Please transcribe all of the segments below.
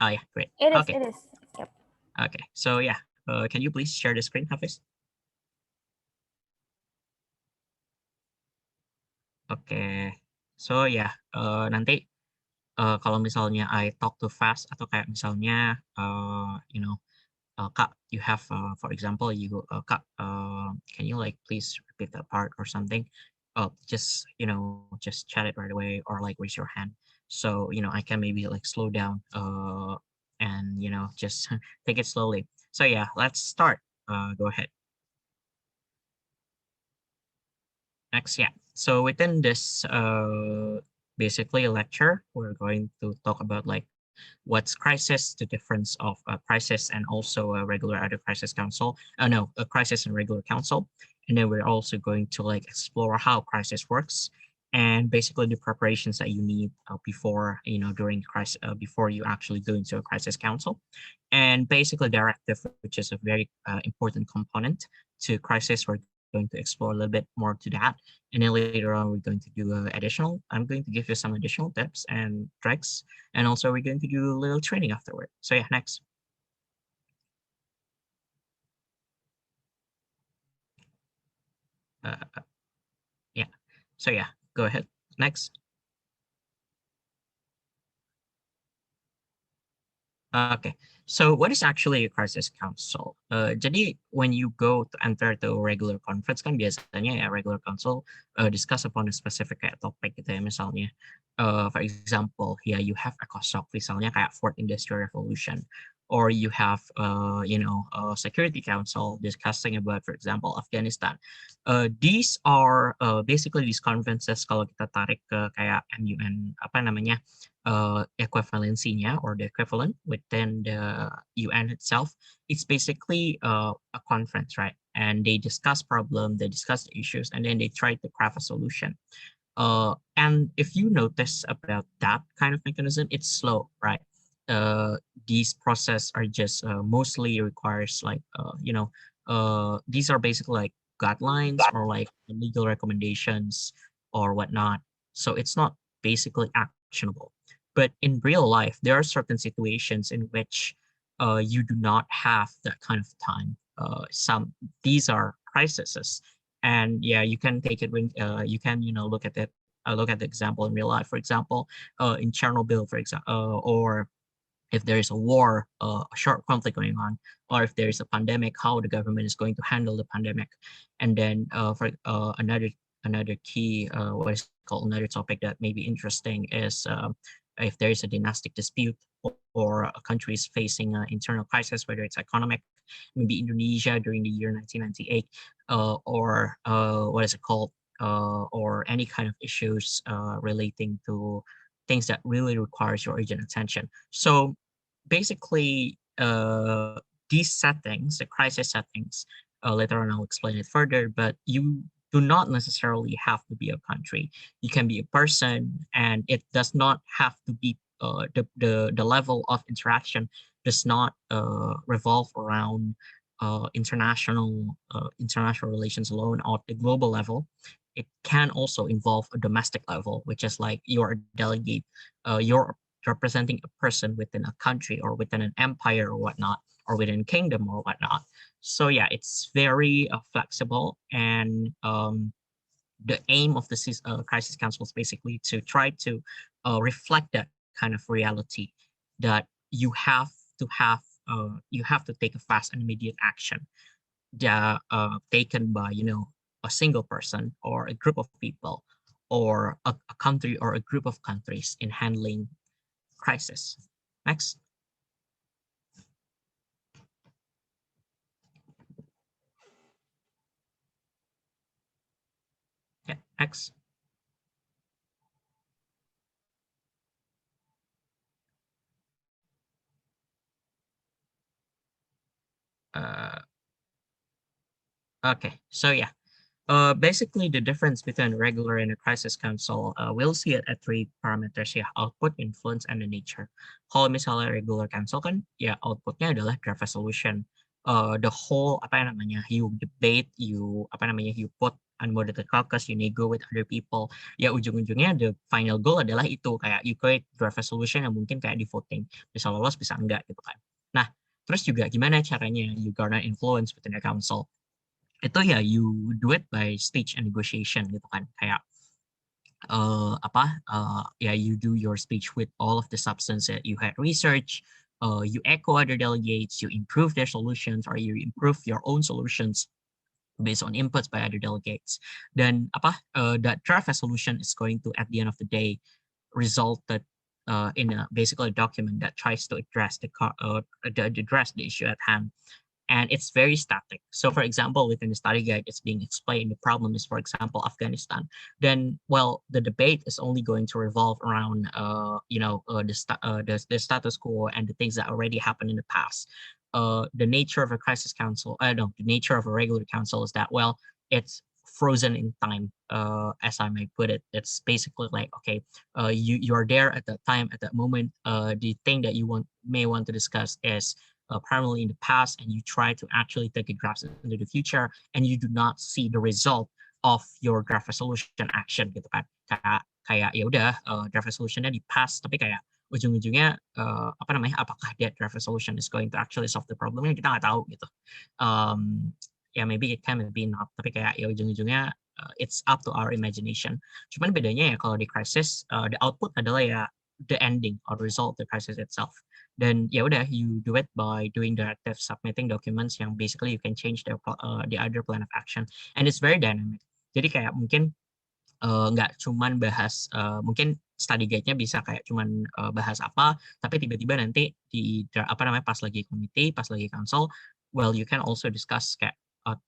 Oh yeah, great. It is. Okay, It is. Yep. okay. So yeah, can you please share the screen, Hafiz? Oke. So ya, nanti kalau misalnya I talk too fast atau kayak misalnya Kak, you have for example Kak, can you like please repeat that part or something? Just just chat it right away or like raise your hand. So I can maybe like slow down and just take it slowly. So yeah, let's start. Go ahead. Next, yeah. So within this basically lecture, we're going to talk about like what's crisis, the difference of a crisis and also a regular other crisis council. No, a crisis and regular council. And then we're also going to like explore how crisis works and basically the preparations that you need before during crisis before you actually go into a crisis council, and basically directive, which is a very important component to crisis. We're going to explore a little bit more to that, and then later on we're going to do additional. I'm going to give you some additional tips and tricks, and also we're going to do a little training afterward. So yeah, next. Uh, yeah. So yeah, go ahead. Next. Okay. So what is actually a crisis council? Jadi when you go to enter the regular conference kan biasanya ya regular council discuss upon a specific kayak topik gitu ya, misalnya for example ya you have ECOSOC misalnya kayak fourth industrial revolution, or you have security council discussing about for example Afghanistan. These are basically these conferences kalau kita tarik ke kayak MUN apa namanya equivalency-nya or the equivalent within the UN itself. It's basically a conference, right? And they discuss problem, they discuss the issues, and then they try to craft a solution. And if you notice about that kind of mechanism, it's slow, right? These process are just mostly requires like these are basically like guidelines or like legal recommendations or whatnot. So it's not basically actionable. But in real life, there are certain situations in which you do not have that kind of time. Some these are crises, and yeah, you can take it when you can look at it. Look at the example in real life. For example, in Chernobyl, for example, or if there is a war, a short conflict going on, or if there is a pandemic, how the government is going to handle the pandemic. And then for another key, what is called another topic that may be interesting is if there is a dynastic dispute or a country is facing an internal crisis, whether it's economic, maybe Indonesia during the year 1998, or what is it called, or any kind of issues relating to things that really requires your urgent attention. So basically, these settings, the crisis settings, later on I'll explain it further, but you do not necessarily have to be a country. You can be a person, and it does not have to be the level of interaction does not revolve around international relations alone or the global level. It can also involve a domestic level, which is like you're a delegate, you're representing a person within a country or within an empire or whatnot, or within kingdom or whatnot. So yeah, it's very flexible, and the aim of the crisis council is basically to try to reflect that kind of reality, that you have to take a fast and immediate action that taken by a single person or a group of people or a country or a group of countries in handling crisis. Next. Yeah, next. Uh, okay, so yeah. Basically, the difference between regular and a crisis council, we'll see it at three parameters ya, output, influence, and the nature. Kalau misalnya regular council kan, ya outputnya adalah draft resolution. The whole apa namanya, you debate, you apa namanya, you put unmoderated caucus, you nego with other people. Ya ujung-ujungnya the final goal adalah itu, kayak you create draft resolution yang mungkin kayak di voting, bisa lolos bisa enggak gitu kan. Nah, terus juga gimana caranya you garner influence within the council? Itu ya you do it by speech and negotiation gitu kan. Kayak yeah, you do your speech with all of the substance that you had research, you echo other delegates, you improve their solutions, or you improve your own solutions based on inputs by other delegates. Then that draft resolution is going to, at the end of the day, resulted in basically a document that tries to address the issue at hand. And it's very static. So for example, within the study guide, it's being explained the problem is, for example, Afghanistan. Then, well, the debate is only going to revolve around, the status quo and the things that already happened in the past. The nature of a crisis council, no, the nature of a regular council is that, well, it's frozen in time, as I may put it. It's basically like, okay, you're there at that time, at that moment. The thing that you may want to discuss is primarily in the past, and you try to actually take a grasp into the future, and you do not see the result of your draft resolution action gitu kan. Kayak ya udah, draft resolutionnya di pass, tapi kayak ujung-ujungnya apakah that draft resolution is going to actually solve the problemnya, kita nggak tahu gitu. Yeah, maybe it can, maybe not, tapi kayak ya ujung-ujungnya it's up to our imagination. Cuman bedanya ya kalau di crisis, the output adalah ya the ending or result of the crisis itself. Dan ya udah, you do it by doing directive, submitting documents yang basically you can change the other plan of action, and it's very dynamic. Jadi kayak mungkin nggak cuman bahas, mungkin study guide-nya bisa kayak cuman bahas apa, tapi tiba-tiba nanti di pas lagi committee, pas lagi council, well, you can also discuss kayak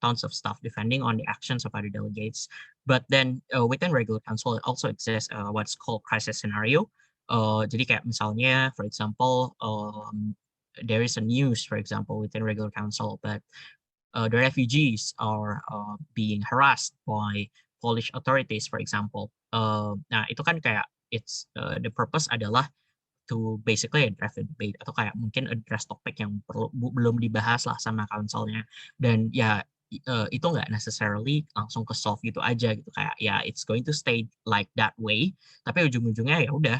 tons of stuff depending on the actions of other delegates. But then within regular council, it also exists what's called crisis scenario. Jadi kayak misalnya, for example, there is a news, for example, within regular council, but the refugees are being harassed by Polish authorities, for example. Nah, itu kan kayak the purpose adalah to basically address the debate, atau kayak mungkin address topik yang belum dibahas lah sama councilnya. Dan ya itu nggak necessarily langsung ke solve gitu aja gitu, kayak ya it's going to stay like that way, tapi ujung-ujungnya ya udah,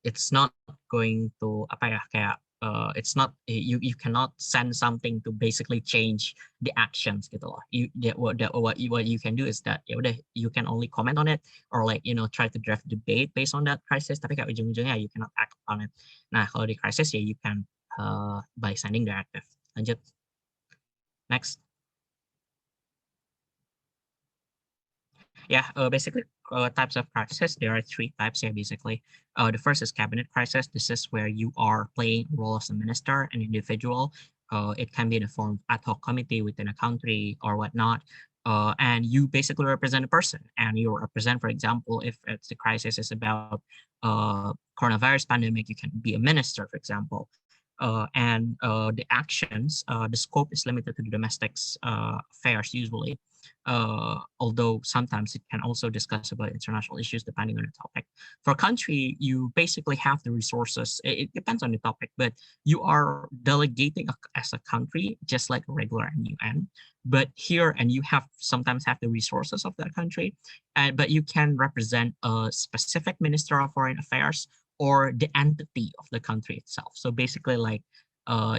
it's not going to kayak it's not, you cannot send something to basically change the actions gitu loh. What you can do is that ya udah, you can only comment on it, or like try to draft debate based on that crisis, tapi kayak ujung-ujungnya you cannot act on it. Nah, kalau di crisis ya you can by sending directive. Lanjut. Next. Yeah, basically types of crisis. There are three types here, basically. The first is cabinet crisis. This is where you are playing a role as a minister, an individual. It can be in the form of ad hoc committee within a country or whatnot. And you basically represent a person, and you represent, for example, if it's the crisis is about coronavirus pandemic, you can be a minister, for example. And the actions, the scope is limited to the domestic affairs usually. Although sometimes it can also discuss about international issues depending on the topic. For a country, you basically have the resources. It depends on the topic, but you are delegating as a country, just like regular UN. But here, and you sometimes have the resources of that country, but you can represent a specific minister of foreign affairs or the entity of the country itself. So basically, like,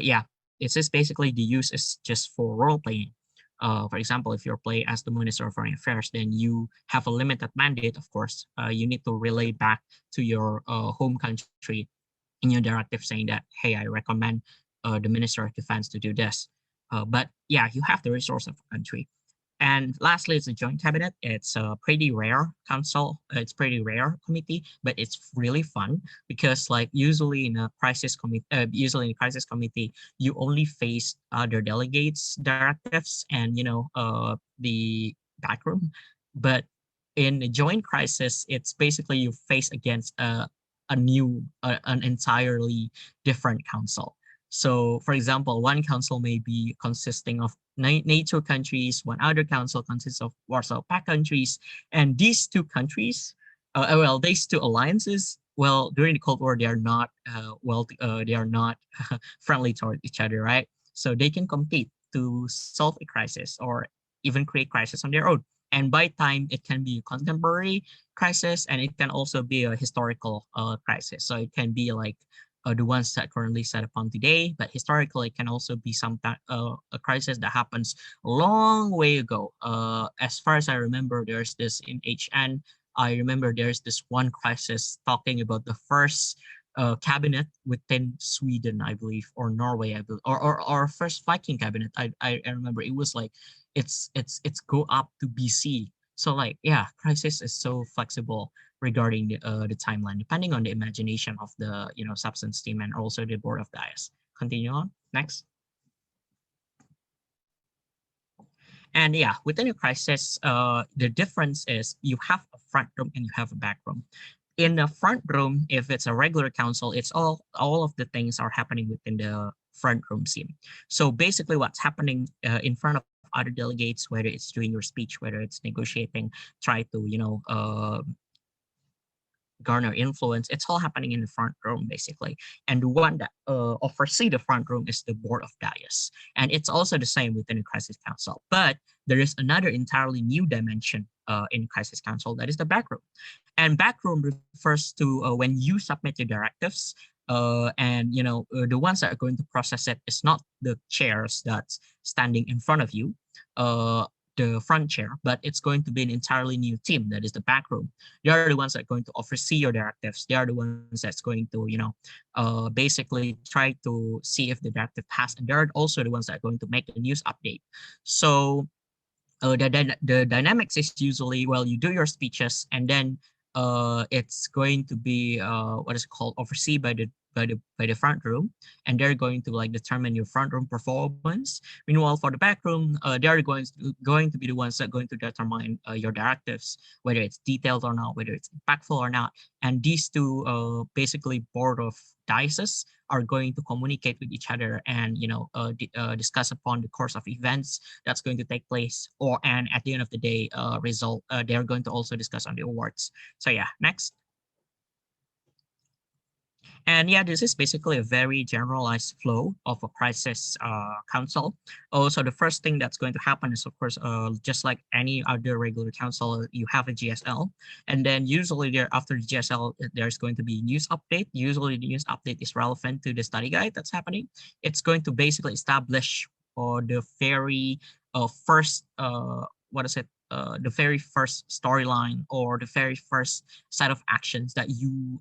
yeah, it's just basically the use is just for role playing. For example, if you're playing as the Minister of Foreign Affairs, then you have a limited mandate, of course. You need to relay back to your home country in your directive saying that, hey, I recommend the Minister of Defense to do this. But yeah, you have the resource of the country. And lastly, it's a joint cabinet. It's a pretty rare council. It's pretty rare committee, but it's really fun because, like, usually in a crisis committee, you only face other delegates' directives and the backroom. But in a joint crisis, it's basically you face against an entirely different council. So, for example, one council may be consisting of NATO countries, one other council consists of Warsaw Pact countries, and these two countries, these two alliances, well, during the Cold War, they are not they are not friendly toward each other, right? So they can compete. to solve a crisis or even create crisis on their own. And by time, it can be a contemporary crisis, and it can also be a historical crisis. So it can be like the ones that currently set upon today, but historically it can also be a crisis that happens a long way ago. As far as I remember, there's this in HN. I remember there's this one crisis talking about the first cabinet within Sweden, I believe, or Norway, I believe, or first Viking cabinet. I remember it was like it's go up to BC. So like yeah, crisis is so flexible regarding the timeline, depending on the imagination of the substance team and also the board of dias. Continue on next. And yeah, within a crisis, the difference is you have a front room and you have a back room. In the front room, if it's a regular council, it's all of the things are happening within the front room scene. So basically what's happening in front of other delegates, whether it's doing your speech, whether it's negotiating, try to, garner influence, it's all happening in the front room basically. And the one that oversee the front room is the board of dias. And it's also the same within the crisis council. But there is another entirely new dimension in crisis council, that is the back room. And back room refers to when you submit your directives, and the ones that are going to process it is not the chairs that's standing in front of you, the front chair, but it's going to be an entirely new team, that is the back room. They are the ones that are going to oversee your directives. They are the ones that's going to basically try to see if the directive passed, and they're also the ones that are going to make the news update. So the dynamics is usually, well, you do your speeches, and then it's going to be what is called overseen by the front room, and they're going to like determine your front room performance. Meanwhile, for the back room, they're going to be the ones that are going to determine your directives, whether it's detailed or not, whether it's impactful or not. And these two basically board of dices are going to communicate with each other and discuss upon the course of events that's going to take place, and at the end of the day result, they're going to also discuss on the awards. So yeah, next. And yeah, this is basically a very generalized flow of a crisis council. Also, the first thing that's going to happen is, of course, just like any other regular council, you have a GSL. And then usually there after the GSL, there's going to be news update. Usually the news update is relevant to the study guide that's happening. It's going to basically establish the very first, what is it? The very first storyline or the very first set of actions that you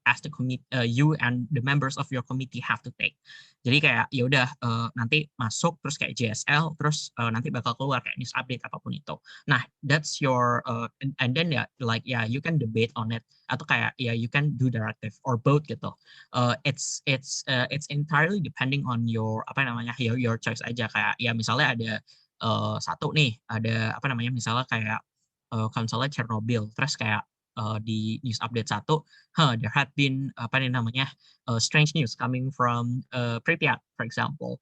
as the committee, you and the members of your committee have to take. Jadi kayak ya udah nanti masuk terus kayak JSL, terus nanti bakal keluar kayak news update apapun itu. Nah, that's your and then ya like yeah, you can debate on it, atau kayak ya you can do directive or both gitu. It's entirely depending on your apa namanya your choice aja. Kayak ya misalnya ada satu nih, ada apa namanya misalnya kayak misalnya Chernobyl, terus kayak di news update 1, there had been apa namanya strange news coming from Pripyat, for example.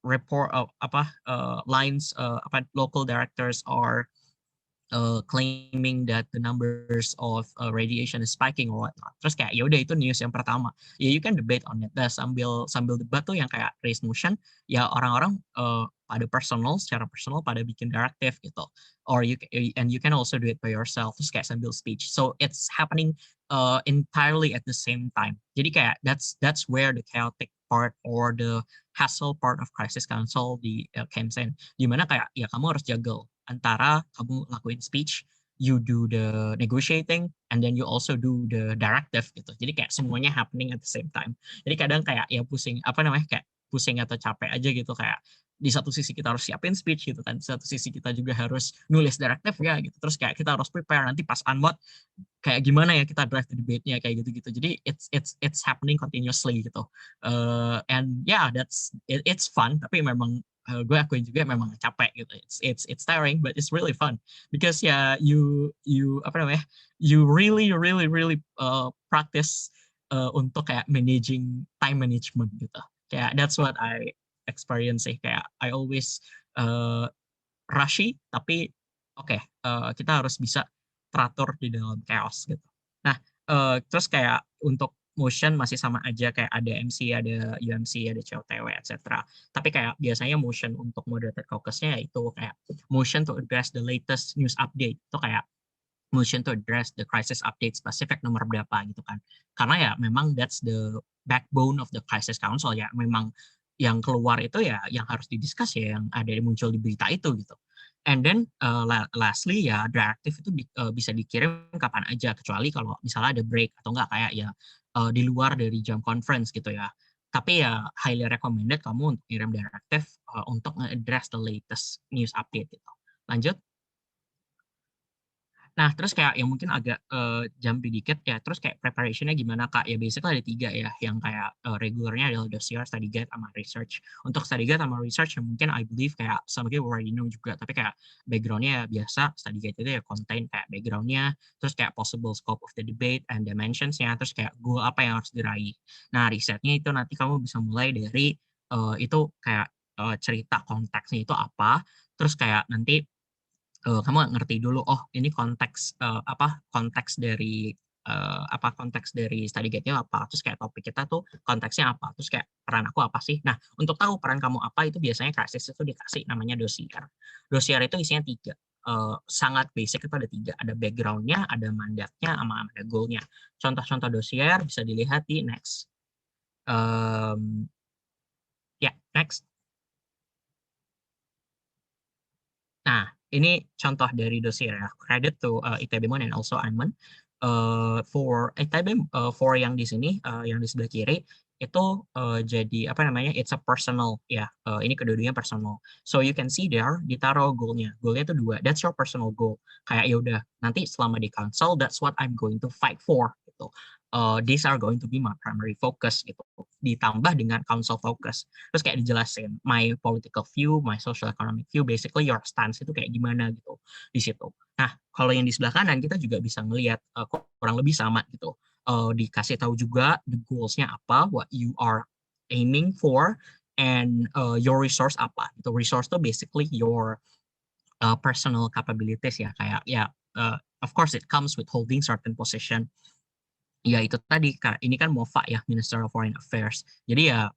Report of lines local directors are claiming that the numbers of radiation is spiking or whatnot. Terus kayak ya udah itu news yang pertama. Ya you can debate on it. Dan sambil debat tuh yang kayak raise motion, ya orang-orang secara personal pada bikin directive gitu. Or you can also do it by yourself, terus kayak sambil speech. So it's happening entirely at the same time. Jadi kayak that's where the chaotic part or the hassle part of crisis council comes in. Dimana kayak ya kamu harus juggle antara kamu lakuin speech, you do the negotiating, and then you also do the directive gitu. Jadi kayak semuanya happening at the same time. Jadi kadang kayak ya pusing kayak pusing atau capek aja gitu, kayak di satu sisi kita harus siapin speech gitu kan, di satu sisi kita juga harus nulis directive ya gitu. Terus kayak kita harus prepare nanti pas unmod kayak gimana ya kita drive the debate-nya kayak gitu-gitu. Jadi it's happening continuously gitu. And yeah, it's fun, tapi memang gue akuin juga memang capek gitu. It's tiring, but it's really fun because ya you apa namanya, you really practice untuk kayak managing time management gitu. Kayak that's what I experience sih. Kayak I always rushy, tapi oke, kita harus bisa teratur di dalam chaos gitu. Nah, terus kayak untuk motion masih sama aja kayak ada MC, ada UMC, ada COTW, etc. Tapi kayak biasanya motion untuk moderated caucusnya itu kayak motion to address the latest news update. Itu kayak motion to address the crisis update spesifik nomor berapa gitu kan. Karena ya memang that's the backbone of the crisis council ya. Memang yang keluar itu ya yang harus didiskus ya yang ada muncul di berita itu gitu. And then lastly ya directive itu bisa dikirim kapan aja kecuali kalau misalnya ada break atau enggak kayak ya di luar dari jam conference gitu ya. Tapi ya highly recommended kamu untuk kirim directive untuk nge-address the latest news update gitu. Lanjut. Nah, terus kayak yang mungkin agak jumpy dikit ya, terus kayak preparation-nya gimana Kak? Ya basically ada 3 ya, yang kayak regulernya adalah dossier, study guide, sama research. Untuk study guide sama research yang mungkin I believe kayak some of you already know juga, tapi kayak background-nya ya biasa, study guide itu ya contain kayak background-nya, terus kayak possible scope of the debate and dimensions-nya, terus kayak goal apa yang harus diraih. Nah, risetnya itu nanti kamu bisa mulai dari itu kayak cerita konteksnya itu apa, terus kayak nanti kamu ngerti dulu, oh ini konteks dari konteks dari study guide-nya apa, terus kayak topik kita tuh konteksnya apa, terus kayak peran aku apa sih. Nah, untuk tahu peran kamu apa itu biasanya krisis itu dikasih namanya dossier. Dossier itu isinya 3, sangat basic itu ada 3, ada background-nya, ada mandatnya, sama ada goal-nya. Contoh-contoh dossier bisa dilihat di next. Ya, next. Nah, ini contoh dari dossier ya. Credit to ITB MUN and also UMUN. For ITB, for yang di sini, yang di sebelah kiri, itu jadi apa namanya? It's a personal ya. Ini kedua-duanya personal. So you can see there ditaruh goalnya. Goalnya itu 2. That's your personal goal. Kayak ya udah nanti selama di council, that's what I'm going to fight for. Gitu. These are going to be my primary focus gitu. Ditambah dengan council focus. Terus kayak dijelasin my political view, my social economic view, basically your stance itu kayak gimana gitu di situ. Nah, kalau yang di sebelah kanan kita juga bisa ngelihat kurang lebih sama gitu. Dikasih tahu juga the goals-nya apa, what you are aiming for, and your resource apa. Itu resource tuh basically your personal capabilities ya, kayak ya of course it comes with holding certain position. Ya itu tadi, ini kan MOFA ya, Minister of Foreign Affairs. Jadi ya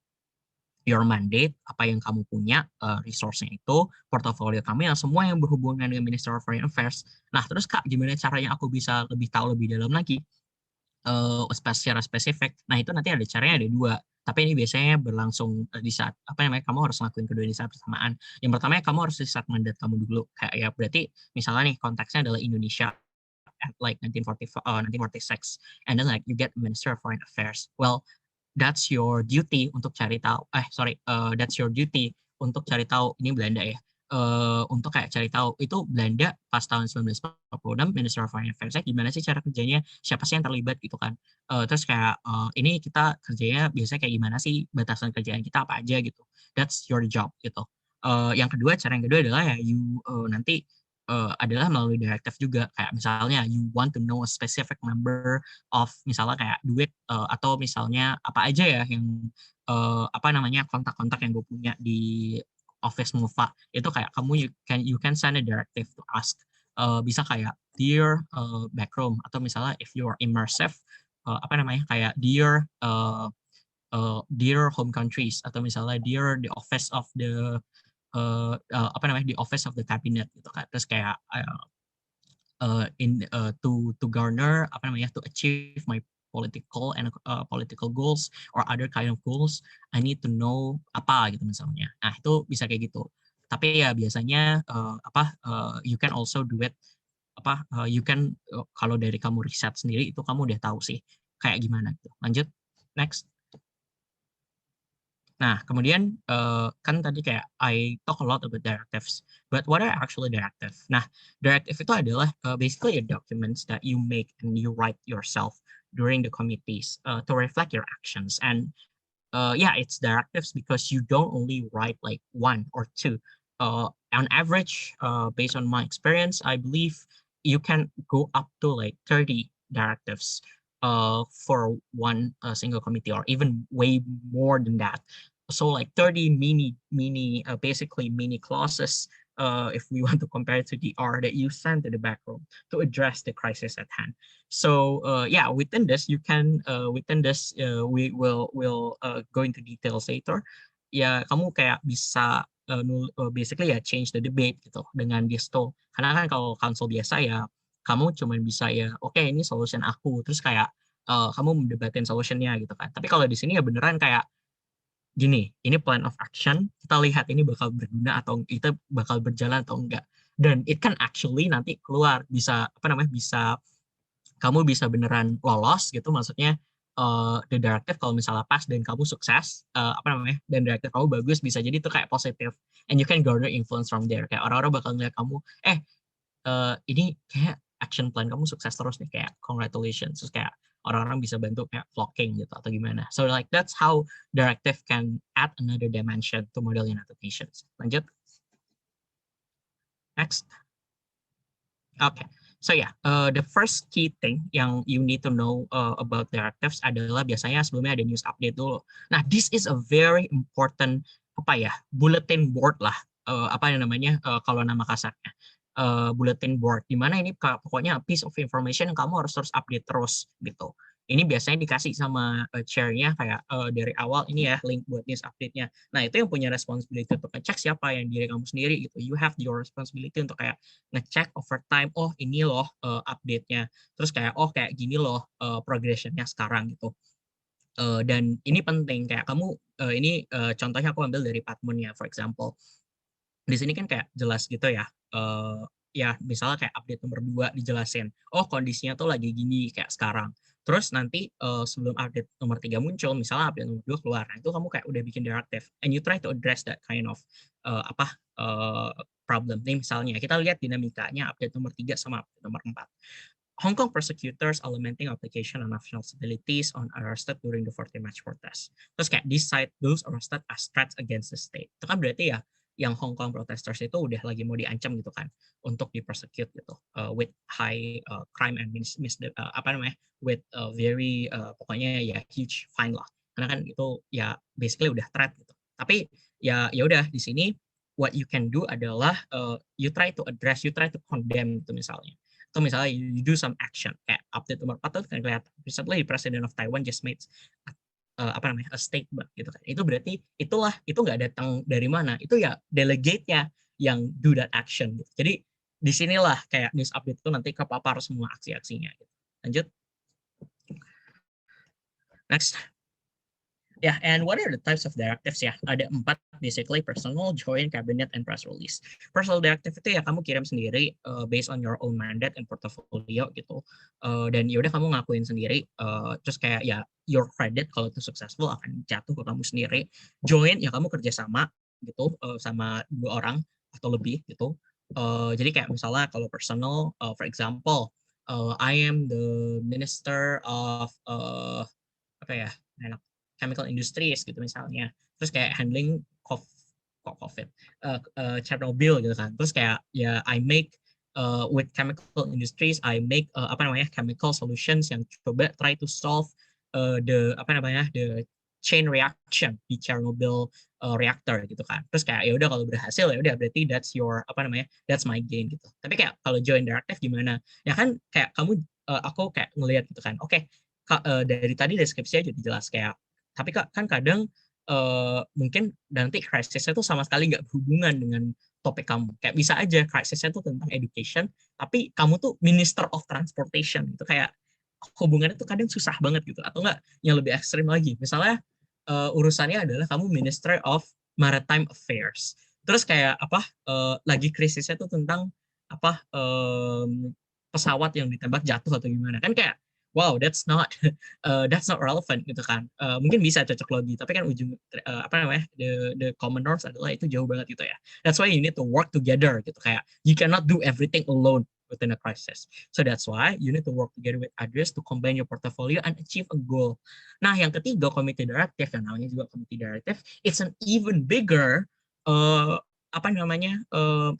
your mandate, apa yang kamu punya, resource-nya itu, portofolio kamu yang semua yang berhubungan dengan Minister of Foreign Affairs. Nah, terus Kak, gimana caranya aku bisa lebih tahu lebih dalam lagi secara spesifik? Nah, itu nanti ada caranya ada 2. Tapi ini biasanya berlangsung di saat apa namanya kamu harus ngelakuin kedua di saat bersamaan. Yang pertama kamu harus riset mandat kamu dulu. Kayak ya berarti misalnya nih konteksnya adalah Indonesia at like 1946, and then like you get Minister of Foreign Affairs. Well, that's your duty untuk cari tahu that's your duty untuk cari tahu ini Belanda ya, untuk kayak cari tahu itu Belanda pas tahun 1946 Minister of Foreign Affairs gimana sih cara kerjanya, siapa sih yang terlibat gitu kan. Terus kayak ini kita kerjanya biasanya kayak gimana sih, batasan kerjaan kita apa aja gitu. That's your job gitu. Cara yang kedua adalah ya nanti adalah melalui direktif juga, kayak misalnya you want to know a specific number of misalnya kayak duit atau misalnya apa aja ya yang kontak-kontak yang gue punya di office MUFA itu kayak kamu you can send a directive to ask, bisa kayak dear backroom, atau misalnya if you are immersive kayak dear home countries, atau misalnya dear the office of the the office of the cabinet gitu kan. Terus kayak to garner to achieve my political goals or other kind of goals, I need to know apa gitu misalnya. Nah, itu bisa kayak gitu. Tapi ya biasanya you can also do it you can kalau dari kamu riset sendiri itu kamu udah tahu sih kayak gimana gitu. Lanjut, next. Nah, kemudian kan tadi kayak I talk a lot about directives, but what are actually directive? Nah, directive itu adalah basically a documents that you make and you write yourself during the committees to reflect your actions. And yeah, it's directives because you don't only write like 1 or 2. On average, based on my experience, I believe you can go up to like 30 directives for one single committee, or even way more than that. So like 30 basically mini clauses if we want to compare it to the R that you send to the back room to address the crisis at hand. So yeah, within this you can we will go into details later. Ya kamu kayak bisa basically ya change the debate gitu dengan this tool. Karena kan kalau console biasa ya kamu cuma bisa ya oke ini solution aku terus kayak kamu mendebatin solutionnya gitu kan. Tapi kalau di sini ya beneran kayak gini, ini plan of action, kita lihat ini bakal berguna atau kita bakal berjalan atau enggak. Dan it can actually nanti keluar bisa apa namanya bisa kamu bisa beneran lolos gitu maksudnya the directive kalau misalnya pas dan kamu sukses apa namanya dan directive kamu bagus bisa jadi itu kayak positif and you can garner influence from there kayak orang-orang bakal ngeliat kamu ini kayak action plan kamu sukses terus nih kayak congratulations terus kayak orang-orang bisa bantu kayak vlogging gitu atau gimana. So like that's how directive can add another dimension to modeling applications. Lanjut. Next. Okay. So yeah, the first key thing yang you need to know about directives adalah biasanya sebelumnya ada news update dulu. Nah, this is a very important apa ya bulletin board lah apa yang namanya kalau nama kasarnya bulletin board. Di mana ini pokoknya piece of information yang kamu harus terus update terus gitu. Ini biasanya dikasih sama chair-nya kayak dari awal ini ya link buat news update-nya. Nah itu yang punya responsibility untuk ngecek siapa yang diri kamu sendiri gitu. You have your responsibility untuk kayak ngecek over time. Oh ini loh update-nya. Terus kayak oh kayak gini loh progression-nya sekarang gitu. Dan ini penting kayak kamu ini contohnya aku ambil dari Patmun ya, for example. Di sini kan kayak jelas gitu ya. Ya misalnya kayak update nomor 2 dijelasin. Oh kondisinya tuh lagi gini kayak sekarang. Terus nanti sebelum update nomor 3 muncul, misalnya update nomor 2 keluar. Nah, itu kamu kayak udah bikin directive and you try to address that kind of problem. Nih misalnya kita lihat dinamikanya update nomor 3 sama update nomor 4. Hong Kong prosecutors are lamenting application on national civilities on arrested during the 14 March protest. Terus kayak decide those arrested as threats against the state. Itu kan berarti ya yang Hong Kong protesters itu udah lagi mau diancam gitu kan untuk di persecute gitu with high crime and apa namanya with very pokoknya ya huge fine lah karena kan itu ya basically udah threat gitu tapi ya udah di sini what you can do adalah you try to address you try to condemn itu misalnya atau misalnya you do some action kayak update nomor 4 tuh kan kelihatan recently President of Taiwan just made apa namanya a statement gitu kan itu berarti itu nggak datang dari mana itu ya delegate-nya yang do that action gitu. Jadi disinilah kayak news update itu nanti kepapar semua aksi-aksinya gitu. Lanjut. Next. Yeah, and what are the types of directives ya? Ada 4 basically personal, joint, cabinet, and press release. Personal directive itu ya kamu kirim sendiri based on your own mandate and portfolio gitu. Dan ya udah kamu ngakuin sendiri. Terus kayak ya your credit kalau itu successful akan jatuh ke kamu sendiri. Joint ya kamu kerjasama gitu sama 2 orang atau lebih gitu. Jadi kayak misalnya kalau personal, for example, I am the minister of apa ya chemical industries gitu misalnya terus kayak handling COVID Chernobyl gitu kan terus kayak ya I make with chemical industries I make apa namanya chemical solutions yang coba try to solve the apa namanya the chain reaction di Chernobyl reactor gitu kan terus kayak ya udah kalau berhasil ya udah berarti that's your apa namanya that's my gain gitu tapi kayak kalau joint directive gimana ya kan kayak kamu aku kayak ngelihat gitu kan oke dari tadi deskripsinya jadi jelas kayak tapi kan kadang mungkin nanti krisisnya tuh sama sekali nggak berhubungan dengan topik kamu kayak bisa aja krisisnya tuh tentang education tapi kamu tuh Minister of Transportation gitu kayak hubungannya tuh kadang susah banget gitu atau enggak yang lebih ekstrim lagi misalnya urusannya adalah kamu Minister of Maritime Affairs terus kayak apa lagi krisisnya tuh tentang apa pesawat yang ditembak jatuh atau gimana kan kayak wow that's not relevant gitu kan mungkin bisa cocok logi tapi kan ujung apa namanya the common norms adalah itu jauh banget gitu ya that's why you need to work together gitu kayak you cannot do everything alone within a crisis so that's why you need to work together with others to combine your portfolio and achieve a goal nah yang ketiga committee directive yang namanya juga committee directive it's an even bigger apa namanya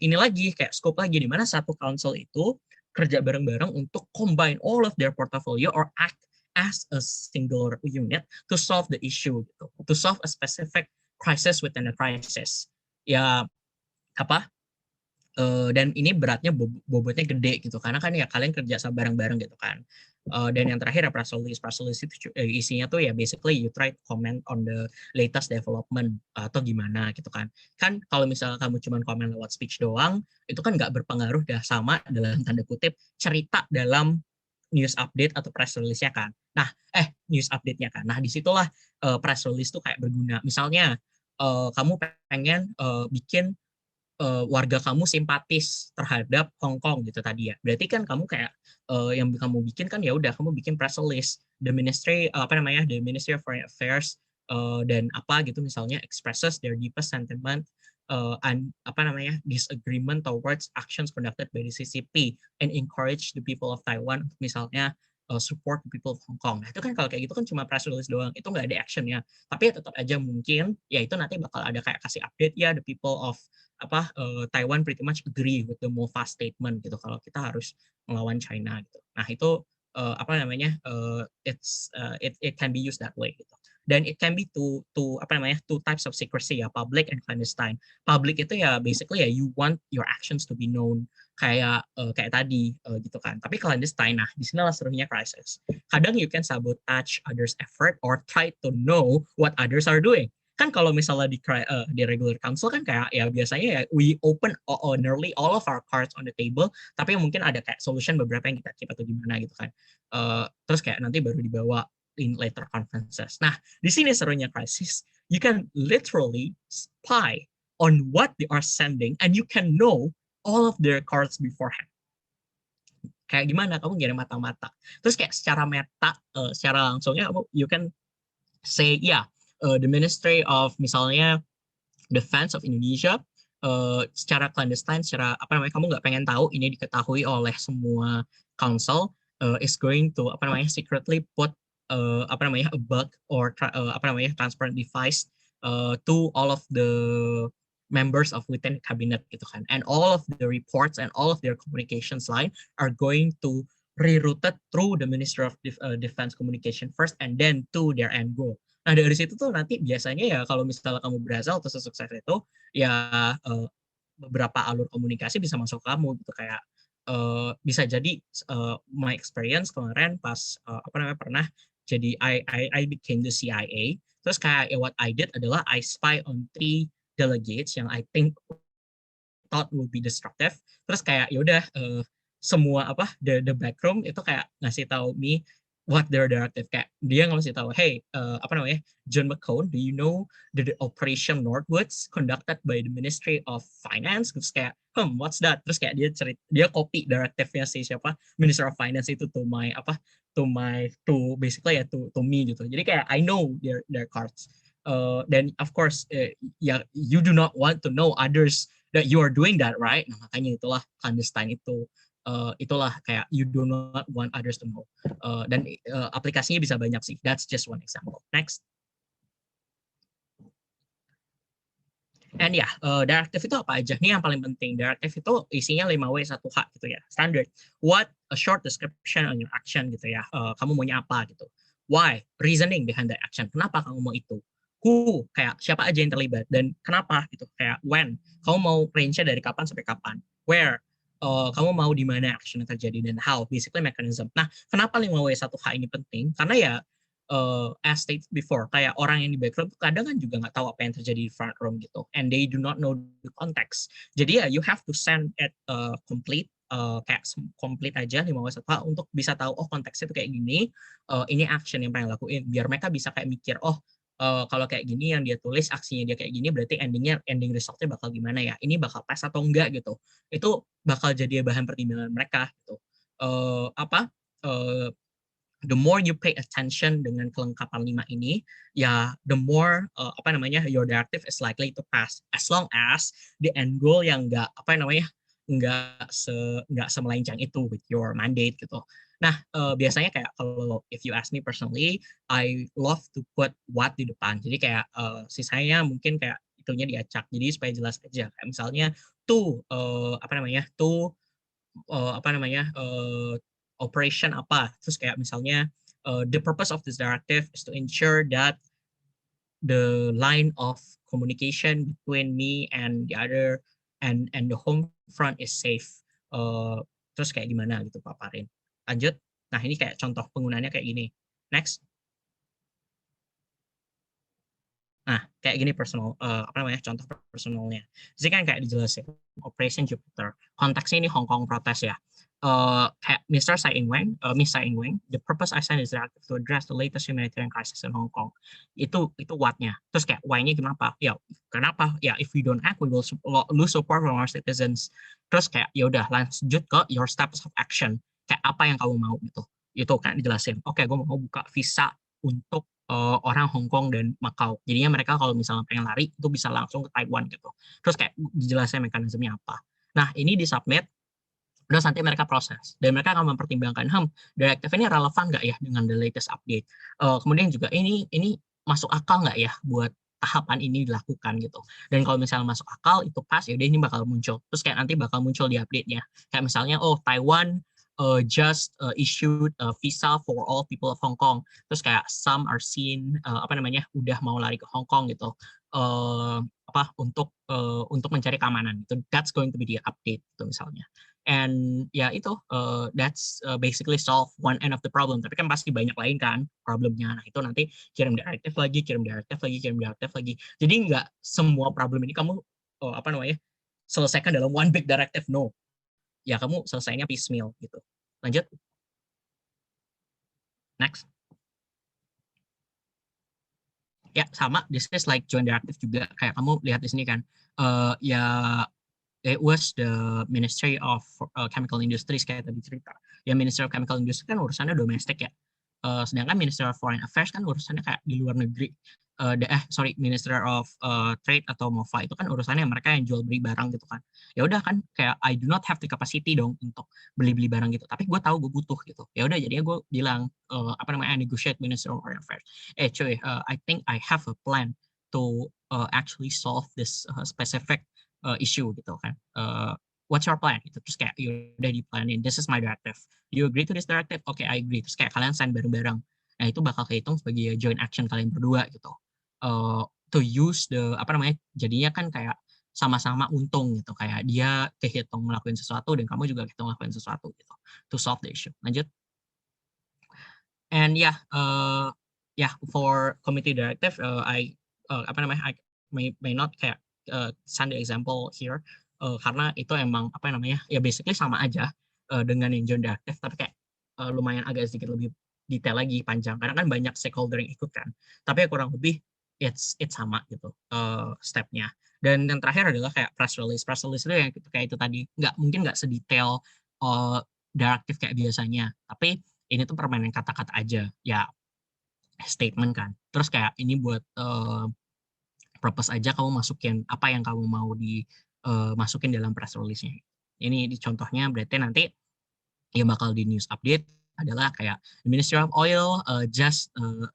ini lagi kayak scope lagi di mana satu council itu kerja bareng-bareng untuk combine all of their portfolio or act as a single unit to solve the issue gitu. To solve a specific crisis within a crisis. Ya apa? Dan ini beratnya bobotnya gede gitu karena kan ya kalian kerja sama bareng-bareng gitu kan. Dan yang terakhir ya press release itu isinya tuh ya basically you try to comment on the latest development atau gimana gitu kan. Kan kalau misalnya kamu cuma komen lewat speech doang itu kan nggak berpengaruh dah sama dalam tanda kutip cerita dalam news update atau press release-nya kan. Nah, news update-nya kan. Nah, disitulah press release tuh kayak berguna. Misalnya kamu pengen bikin warga kamu simpatis terhadap Hong Kong gitu tadi ya. Berarti kan kamu kayak yang kamu bikin kan ya udah kamu bikin press release the ministry the Ministry of Foreign Affairs dan apa gitu misalnya expresses their deepest sentiment and disagreement towards actions conducted by the CCP and encourage the people of Taiwan misalnya support the people of Hong Kong. Nah, itu kan kalau kayak gitu kan cuma press release doang. Itu nggak ada actionnya. Tapi ya tetap aja mungkin ya itu nanti bakal ada kayak kasih update ya the people of Taiwan pretty much agree with the MOFA statement gitu kalau kita harus melawan China gitu. Nah itu it can be used that way gitu. Dan it can be two types of secrecy ya, public and clandestine. Public itu ya basically ya you want your actions to be known kayak tadi gitu kan. Tapi clandestine, nah di sinilah serunya crisis. Kadang you can sabotage others' effort or try to know what others are doing kan kalau misalnya di regular council kan kayak ya biasanya ya we open nearly all of our cards on the table tapi mungkin ada kayak solution beberapa yang kita keep atau gimana gitu kan terus kayak nanti baru dibawa in later conferences. Nah di sini serunya crisis, you can literally spy on what they are sending and you can know all of their cards beforehand. Kayak gimana kamu ngirim mata-mata terus kayak secara meta secara langsungnya you can say ya the Ministry of misalnya Defense of Indonesia secara clandestine, secara kamu nggak pengen tahu ini diketahui oleh semua council is going to secretly put a bug or transparent device to all of the members of within cabinet gitu kan, and all of the reports and all of their communications line are going to rerouted through the Ministry of Defense Communication first and then to their end goal. Nah dari situ tuh nanti biasanya ya kalau misalnya kamu berhasil atau sukses itu ya beberapa alur komunikasi bisa masuk kamu gitu kayak bisa jadi my experience kemarin pas pernah jadi I became the CIA terus kayak what I did adalah I spy on 3 delegates yang I think thought will be destructive terus kayak yaudah semua the backroom itu kayak ngasih tahu me what their directive kayak dia ngasih tahu hey John McCone, do you know the operation Northwoods conducted by the Ministry of Finance terus kayak what's that terus kayak dia copy directive-nya si siapa Minister of Finance itu to basically ya to me gitu jadi kayak I know their cards then of course ya you do not want to know others that you are doing that right. Nah, makanya itulah clandestine itu itulah kayak you do not want others to know dan aplikasinya bisa banyak sih. That's just one example. Next. And ya, directive itu apa aja? Nih yang paling penting. Directive itu isinya 5W1H gitu ya. Standard. What? A short description on your action gitu ya. Kamu maunya apa gitu. Why? Reasoning behind the action. Kenapa kamu mau itu? Who? Kayak siapa aja yang terlibat. Dan kenapa gitu. Kayak when? Kamu mau range-nya dari kapan sampai kapan? Where? Kamu mau di mana action yang terjadi dan how? Basically mechanism. Nah, kenapa 5W1H ini penting? Karena ya as stated before, kayak orang yang di background kadang kan juga nggak tahu apa yang terjadi di front room gitu, and they do not know the context. Jadi ya you have to send it complete, kayak complete aja 5W1H untuk bisa tahu oh konteksnya itu kayak gini, ini action yang pengen lakuin, biar mereka bisa kayak mikir oh kalau kayak gini yang dia tulis aksinya dia kayak gini berarti ending resultnya bakal gimana ya, ini bakal pas atau enggak gitu, itu bakal jadi bahan pertimbangan mereka gitu. Apa the more you pay attention dengan kelengkapan 5 ini, ya the more your directive is likely to pass as long as the end goal yang nggak semelenceng itu with your mandate gitu. Nah biasanya kayak kalau if you ask me personally, I love to put what di depan. Jadi kayak sisanya mungkin kayak itunya diacak. Jadi supaya jelas aja. Kayak misalnya to to operation apa, terus kayak misalnya the purpose of this directive is to ensure that the line of communication between me and the other and the home front is safe. Terus kayak gimana gitu paparin. Lanjut. Nah ini kayak contoh penggunaannya kayak gini. Next. Nah, kayak gini personal, apa namanya, contoh personalnya. Jadi kan kayak dijelasin, Operation Jupiter. Konteksnya ini Hong Kong protes ya. Kayak Mr. Tsai Ing-wen, Miss Tsai Ing-wen, the purpose I signed is directive to address the latest humanitarian crisis in Hong Kong. Itu what-nya. Terus kayak why-nya kenapa? Ya, kenapa? Ya, if we don't act, we will lose support from our citizens. Terus kayak ya udah lanjut ke your steps of action. Kayak apa yang kamu mau gitu. Itu kan dijelasin. Oke, gue mau buka visa untuk orang Hong Kong dan Macau. Jadinya mereka kalau misalnya pengen lari itu bisa langsung ke Taiwan gitu. Terus kayak dijelasin mekanismenya apa. Nah ini disubmit, udah nanti mereka proses dan mereka akan mempertimbangkan, direktif ini relevan nggak ya dengan the latest update. Kemudian juga ini masuk akal nggak ya buat tahapan ini dilakukan gitu. Dan kalau misalnya masuk akal itu pas ya udah ini bakal muncul. Terus kayak nanti bakal muncul di update-nya. Kayak misalnya Taiwan just issued a visa for all people of Hong Kong. Terus kayak some are seen apa namanya udah mau lari ke Hong Kong gitu. Untuk mencari keamanan itu, that's going to be the update itu misalnya. And ya itu that's basically solve one end of the problem, tapi kan pasti banyak lain kan problemnya. Nah itu nanti kirim direktif lagi, kirim direktif lagi, kirim direktif lagi. Jadi nggak semua problem ini kamu apa namanya selesaikan dalam one big directive, no. Ya kamu selesainya piecemeal gitu. Lanjut. Next. Ya sama, this is like joint directive juga. Kayak kamu lihat di sini kan, ya it was the Ministry of Chemical Industries kayak tadi cerita. Ya Ministry of Chemical Industry kan urusannya domestik ya. Sedangkan Ministry of Foreign Affairs kan urusannya kayak di luar negeri. Minister of Trade atau MOFA itu kan urusannya mereka yang jual beli barang gitu kan. Ya udah kan kayak I do not have the capacity dong untuk beli-beli barang gitu. Tapi gue tahu gue butuh gitu. Ya udah jadinya gue bilang apa namanya negotiate Minister of Foreign Affairs. Cuy, I think I have a plan to actually solve this specific issue gitu kan. What's your plan? Itu terus kayak you udah di planin. This is my directive. You agree to this directive? Okay, I agree. Terus kayak kalian sign bareng-bareng. Nah itu bakal kehitung sebagai joint action kalian berdua gitu. To use the apa namanya? Jadinya kan kayak sama-sama untung gitu. Kayak dia kehitung ngelakuin sesuatu dan kamu juga kehitung ngelakuin sesuatu gitu. To solve the issue. Lanjut. And for committee directive, I apa namanya? I may not kayak send the example here karena itu emang apa namanya ya basically sama aja dengan yang joint directive, tapi kayak lumayan agak sedikit lebih detail lagi panjang karena kan banyak stakeholder yang ikut kan, tapi ya kurang lebih it's sama gitu stepnya. Dan yang terakhir adalah kayak press release itu yang kayak itu tadi nggak sedetail directive kayak biasanya, tapi ini tuh permainan kata-kata aja ya, statement kan. Terus kayak ini buat purpose aja kamu masukin apa yang kamu mau masukin dalam press release-nya. Ini di contohnya berarti nanti yang bakal di news update adalah kayak the Ministry of Oil just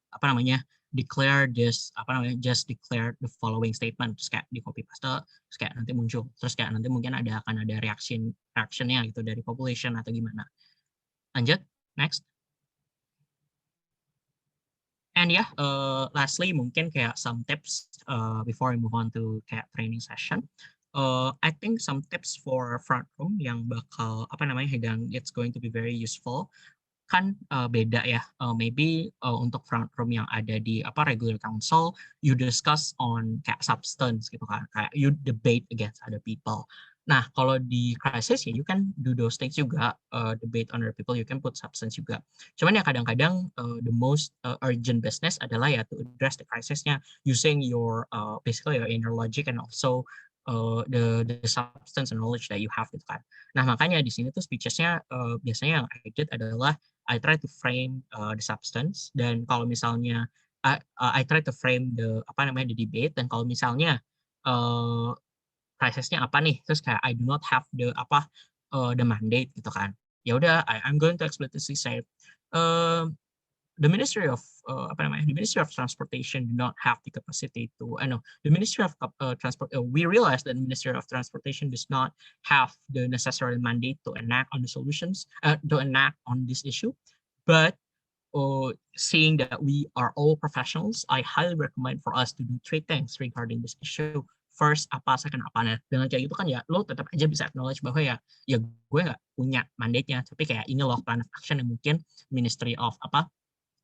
apa namanya declare the following statement, terus kayak di copy paste, terus kayak nanti muncul, terus kayak nanti mungkin akan ada reactionnya gitu dari population atau gimana. Lanjut, next. And lastly mungkin kayak some tips before we move on to kayak training session. I think some tips for front room yang bakal apa namanya yang it's going to be very useful kan beda ya. Maybe untuk front room yang ada di regular council, you discuss on kayak substance gitu kan, kayak you debate against other people. Nah, kalau di crisis ya you can do those things juga, debate on other people, you can put substance juga. Cuman ya kadang-kadang the most urgent business adalah ya to address the crisisnya using your basically your inner logic and also the substance and knowledge that you have gitu kan. Nah, makanya di sini tuh speechesnya biasanya yang I did adalah I try to frame the substance, dan kalau misalnya I try to frame the the debate, dan kalau misalnya krisisnya apa nih, terus kayak I do not have the mandate gitu kan, ya udah I'm going to explicitly say the Ministry of the Ministry of Transportation do not have the capacity to the Ministry of Transport, we realize that the Ministry of Transportation does not have the necessary mandate to enact on the solutions, to enact on this issue, but seeing that we are all professionals, I highly recommend for us to do three things regarding this issue. first apa, second apa. Nah, dengan kayak gitu kan ya lo tetap aja bisa acknowledge bahwa ya gue nggak punya mandate-nya, tapi kayak ini loh plan of action yang mungkin Ministry of apa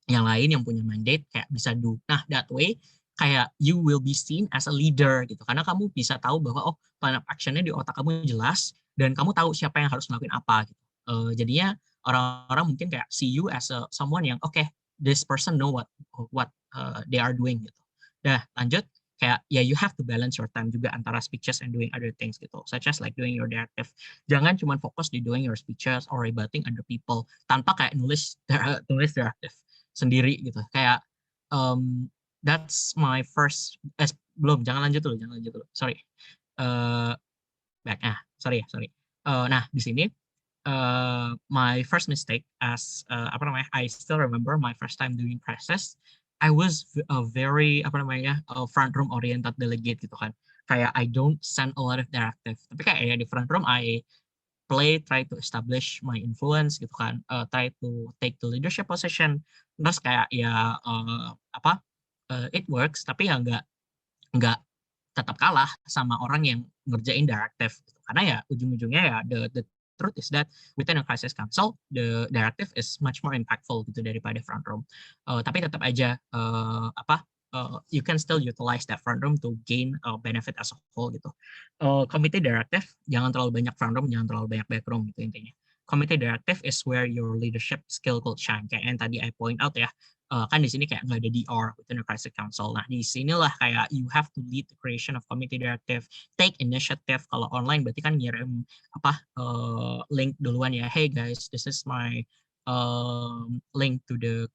yang lain yang punya mandate kayak bisa do. Nah, that way kayak you will be seen as a leader gitu. Karena kamu bisa tahu bahwa oh plan of action-nya di otak kamu jelas dan kamu tahu siapa yang harus ngelakuin apa gitu. Jadinya orang-orang mungkin kayak see you as someone yang okay, this person know what they are doing gitu. Dah, lanjut kayak ya you have to balance your time juga antara speeches and doing other things gitu. Such as like doing your directive. Jangan cuma fokus di doing your speeches or rebutting other people tanpa kayak tulis directive sendiri gitu kayak that's my first belum jangan lanjut dulu sorry uh, back sorry nah di sini my first mistake as apa namanya I still remember my first time doing process I was a very apa namanya front room oriented delegate gitu kan kayak I don't send a lot of directive tapi kayak ya di front room I try to establish my influence gitu kan, try to take the leadership position, terus kayak ya apa, it works tapi ya nggak tetap kalah sama orang yang ngerjain directive gitu. Karena ya ujung-ujungnya ya the truth is that within a crisis council the directive is much more impactful gitu daripada front room. Tapi tetap aja apa you can still utilize that front room to gain benefit as a whole gitu. Committee directive jangan terlalu banyak front room, jangan terlalu banyak back room gitu intinya. Committee directive is where your leadership skill could shine. Kayak yang tadi I point out ya, kan di sini kayak nggak ada DR within the crisis council. Nah di sinilah kayak you have to lead the creation of committee directive, take initiative. Kalau online berarti kan ngirim apa link duluan ya. Hey guys, this is my link to the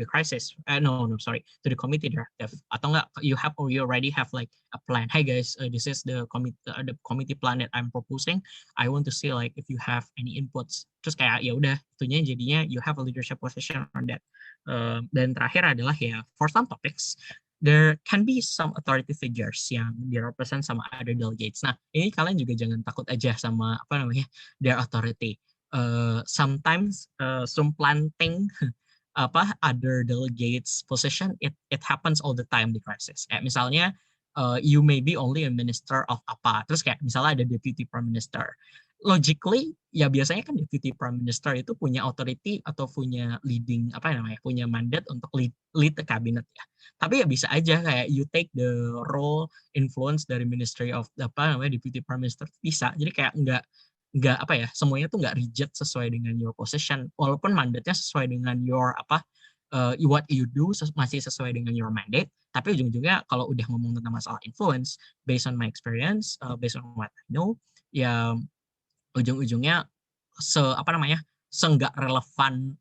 crisis. No, sorry, to the committee directive. Atau enggak you already have like a plan. Hey guys, this is the committee plan that I'm proposing. I want to see like if you have any inputs. Terus kayak ya udah, itunya jadinya you have a leadership position on that. Dan terakhir adalah ya for some topics there can be some authority figures yang direpresent sama other delegates. Nah, ini kalian juga jangan takut aja sama apa namanya their authority. Sometimes supplanting apa other delegates position it happens all the time di crisis. Kayak misalnya you may be only a minister of apa, terus kayak misalnya ada deputy prime minister. Logically ya biasanya kan deputy prime minister itu punya authority atau punya leading apa namanya punya mandat untuk lead the cabinet ya. Tapi ya bisa aja kayak you take the role influence dari ministry of apa namanya deputy prime minister bisa. Jadi kayak nggak apa ya semuanya tuh nggak rigid sesuai dengan your position walaupun mandatnya sesuai dengan your apa what you do masih sesuai dengan your mandate tapi ujung-ujungnya kalau udah ngomong tentang masalah influence based on my experience based on what I know ya ujung-ujungnya apa namanya seenggak relevan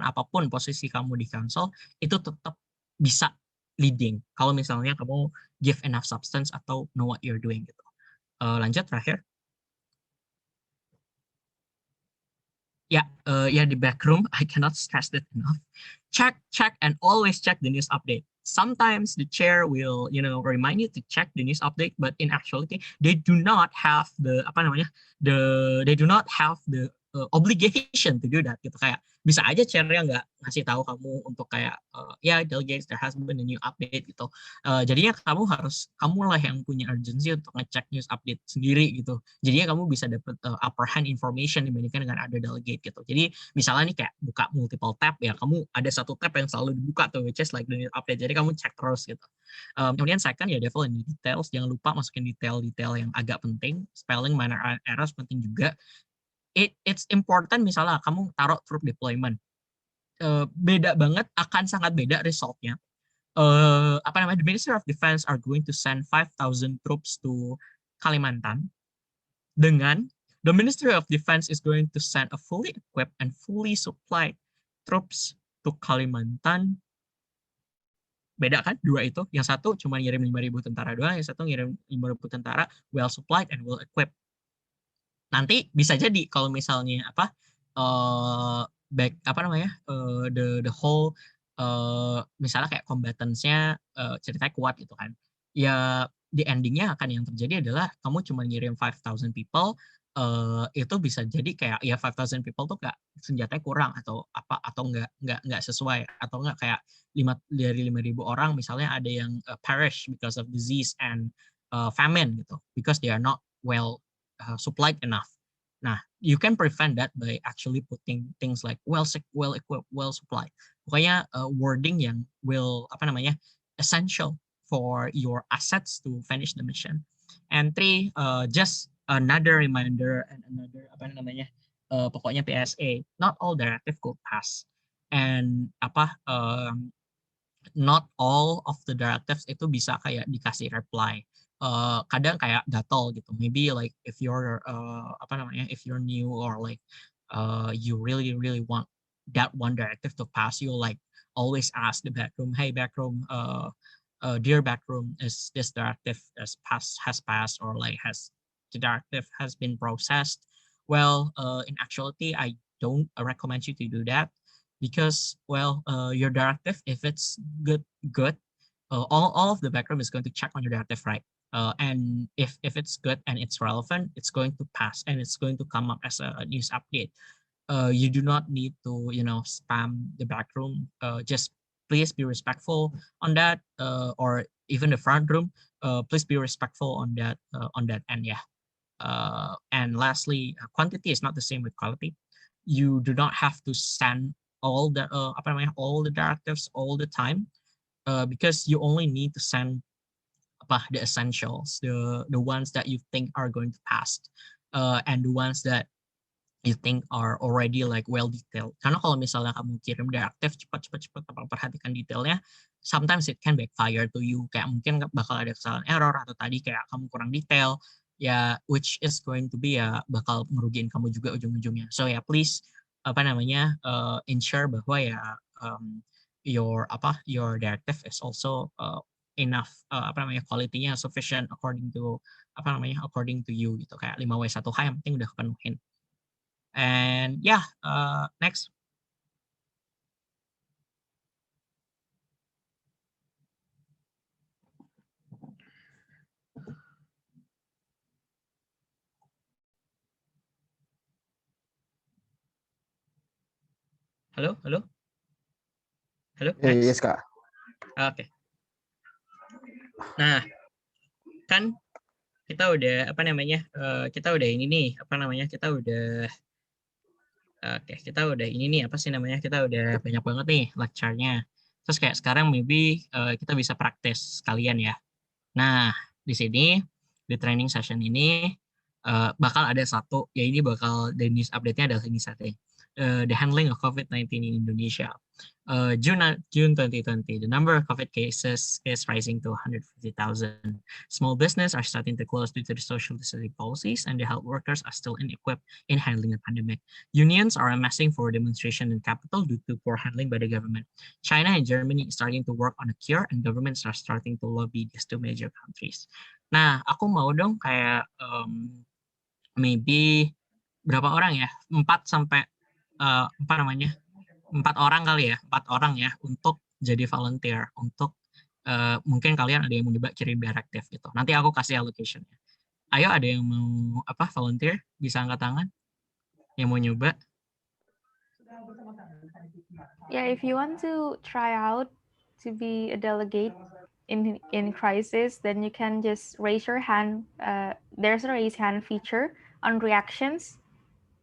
apapun posisi kamu di council itu tetap bisa leading kalau misalnya kamu give enough substance atau know what you're doing gitu. Lanjut terakhir. Yeah, the back room. I cannot stress that enough. Check, and always check the news update. Sometimes the chair will, remind you to check the news update, but in actuality, they do not have the apa namanya, they do not have the obligation to do that. Gitu kayak bisa aja chairnya nggak ngasih tahu kamu untuk kayak delegates there has been a new update gitu. Jadinya kamu lah yang punya urgency untuk ngecek news update sendiri gitu. Jadinya kamu bisa dapat upper hand information dibandingkan dengan ada delegate gitu. Jadi misalnya nih kayak buka multiple tab ya, kamu ada satu tab yang selalu dibuka tuh which is like the news update. Jadi kamu cek terus gitu. Kemudian second ya devil in the details, jangan lupa masukin detail-detail yang agak penting, spelling, minor errors penting juga. It's important misalnya kamu taruh troop deployment. Beda banget, akan sangat beda resultnya. Apa namanya, the Minister of Defense are going to send 5,000 troops to Kalimantan dengan the Ministry of Defense is going to send a fully equipped and fully supplied troops to Kalimantan. Beda kan dua itu, yang satu cuma ngirim 5.000 tentara doang, yang satu ngirim 5.000 tentara well supplied and well equipped. Nanti bisa jadi kalau misalnya the whole misalnya kayak combatants-nya ceritanya kuat gitu kan ya di endingnya akan yang terjadi adalah kamu cuma ngirim 5,000 people itu bisa jadi kayak ya 5,000 people tuh kayak senjatanya kurang atau apa atau nggak sesuai atau nggak kayak 5.000 orang misalnya ada yang perish because of disease and famine gitu because they are not well supplied enough. Nah, you can prevent that by actually putting things like well equipped, well supplied. Pokoknya wording yang will apa namanya essential for your assets to finish the mission. And three, just another reminder and another apa namanya pokoknya PSA, not all directive could pass and not all of the directives itu bisa kayak dikasih reply. Kadang kayak gatel gitu. Maybe like if you're if you're new or like you really want that one directive to pass, you like always ask the backroom, hey backroom, dear backroom, is this directive has passed or like has the directive has been processed? Well, in actuality, I don't recommend you to do that because well, your directive, if it's good, all of the backroom is going to check on your directive, right? And if it's good and it's relevant, it's going to pass and it's going to come up as a news update. You do not need to spam the backroom. Just please be respectful on that, or even the front room. Please be respectful on that end, yeah. And lastly, quantity is not the same with quality. You do not have to send all the all the directives all the time, because you only need to send the essentials, the ones that you think are going to pass, and the ones that you think are already like well detailed. Karena kalau misalnya kamu kirim directive cepat tanpa perhatikan detailnya, sometimes it can backfire to you. Kayak mungkin bakal ada kesalahan error atau tadi kayak kamu kurang detail, ya which is going to be ya bakal ngerugiin kamu juga ujung-ujungnya. So ya please ensure bahwa ya your directive is also enough quality-nya sufficient according to according to you gitu, kayak 5W1H yang penting udah kepenuhin. And yeah, next. Halo. Next. Yes, Kak. Oke. Nah, kan kita udah kita udah ini nih, kita udah kita udah ini nih, kita udah banyak banget nih lecture-nya. Terus kayak sekarang maybe kita bisa praktis sekalian ya. Nah, di sini di training session ini bakal ada satu, ya ini bakal the news update-nya adalah ini saatnya. The handling of COVID-19 in Indonesia. June 2020, the number of COVID cases is rising to 150,000. Small business are starting to close due to the social distancing policies, and the health workers are still inequipped in handling the pandemic. Unions are amassing for demonstration in capital due to poor handling by the government. China and Germany are starting to work on a cure, and governments are starting to lobby these two major countries. Nah, aku mau dong kayak maybe berapa orang ya? 4 orang kali ya, 4 orang ya untuk jadi volunteer, untuk mungkin kalian ada yang mau nyoba kirim directive gitu. Nanti aku kasih allocation-nya. Ayo, ada yang mau volunteer? Bisa angkat tangan yang mau nyoba? Yeah, if you want to try out to be a delegate in crisis, then you can just raise your hand. There's a raise hand feature on reactions.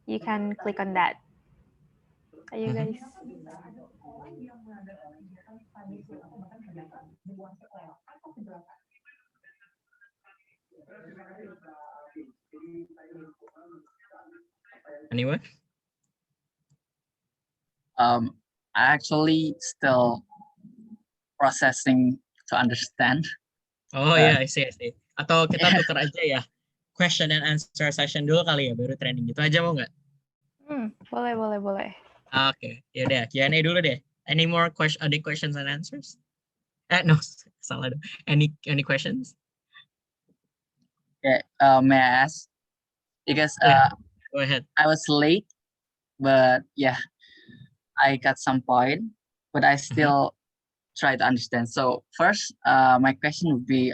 You can click on that. Are you guys? Anyone? I actually still processing to understand. Oh ya, I see. Atau kita tuker aja ya, question and answer session dulu kali ya, baru training gitu aja, mau nggak? Boleh. Oke, yaudah, Q&A dulu deh. Any more questions and answers? No, salah dong. Any questions? Yeah, may I ask? Because go ahead. I was late, but yeah, I got some point, but I still try to understand. So first, my question would be,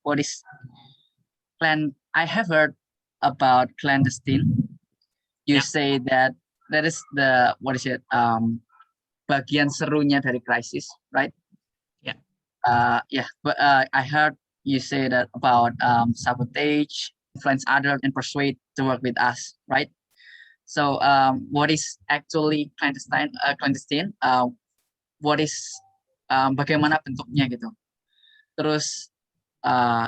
what is plan? I have heard about clandestine. You Yeah. say that is the what is it? Bagian serunya dari krisis, right? Yeah. Yeah, but I heard you say that about sabotage, influence others, and persuade to work with us, right? So what is actually clandestine? Clandestine? What is bagaimana bentuknya gitu? Terus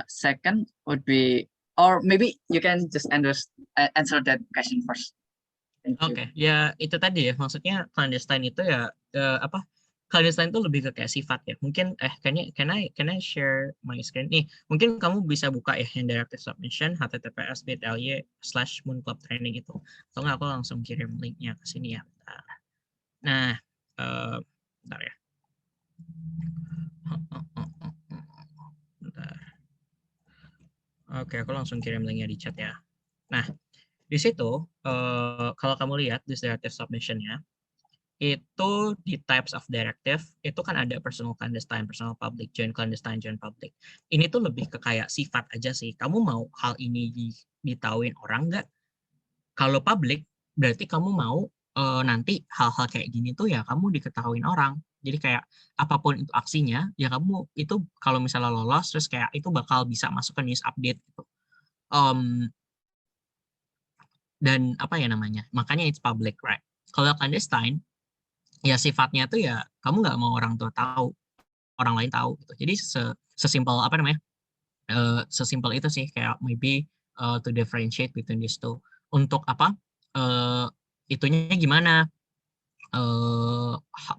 second would be, or maybe you can just answer that question first. Thank you. Oke, ya itu tadi ya, maksudnya clandestine itu ya apa? Clandestine itu lebih ke kayak sifat ya. Mungkin can I share my screen nih? Mungkin kamu bisa buka ya yang directive submission https://munclubtraining itu. Atau nggak aku langsung kirim linknya ke sini ya. Nah, bentar ya. Bentar. Oke, aku langsung kirim linknya di chat ya. Nah, di situ kalau kamu lihat di directive submission-nya, itu di types of directive itu kan ada personal clandestine, personal public, joint clandestine, joint public. Ini tuh lebih ke kayak sifat aja sih. Kamu mau hal ini ditauin orang nggak? Kalau public berarti kamu mau nanti hal-hal kayak gini tuh ya kamu diketahuin orang. Jadi kayak apapun itu aksinya, ya kamu itu kalau misalnya lolos terus kayak itu bakal bisa masuk ke news update gitu. Dan apa ya namanya? Makanya it's public, right? Kalau clandestine ya sifatnya tuh ya kamu nggak mau orang tua tahu, orang lain tahu gitu. Jadi sesimpel apa namanya, sesimpel itu sih, kayak maybe to differentiate between these two. Untuk apa, itunya gimana,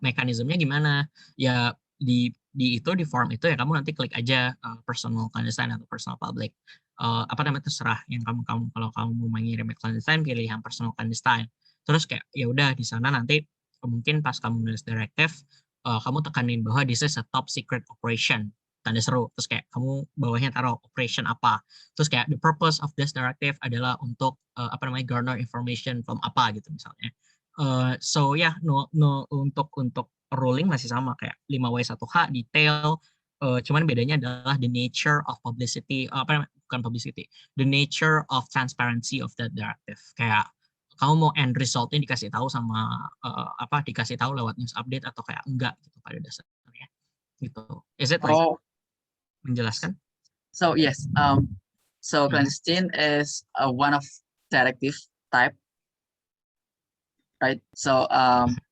mekanismenya gimana ya, di itu di form itu ya kamu nanti klik aja personal clandestine atau personal public, apa namanya, terserah yang kamu kalau kamu mau mengirim clandestine pilih yang personal clandestine. Terus kayak ya udah di sana nanti mungkin pas kamu nulis directive kamu tekanin bahwa this is a top secret operation, tanda seru, terus kayak kamu bawahnya taruh operation apa, terus kayak the purpose of this directive adalah untuk apa namanya, garner information from apa gitu misalnya. So ya, untuk ruling masih sama kayak 5W1H detail, cuman bedanya adalah the nature of publicity, apa namanya, bukan publicity, the nature of transparency of that directive. Kayak kamu mau end resultnya dikasih tahu sama apa, dikasih tahu lewat news update atau kayak enggak gitu pada dasarnya gitu. Is it like menjelaskan? So yes, so clandestine is one of directive type, right? So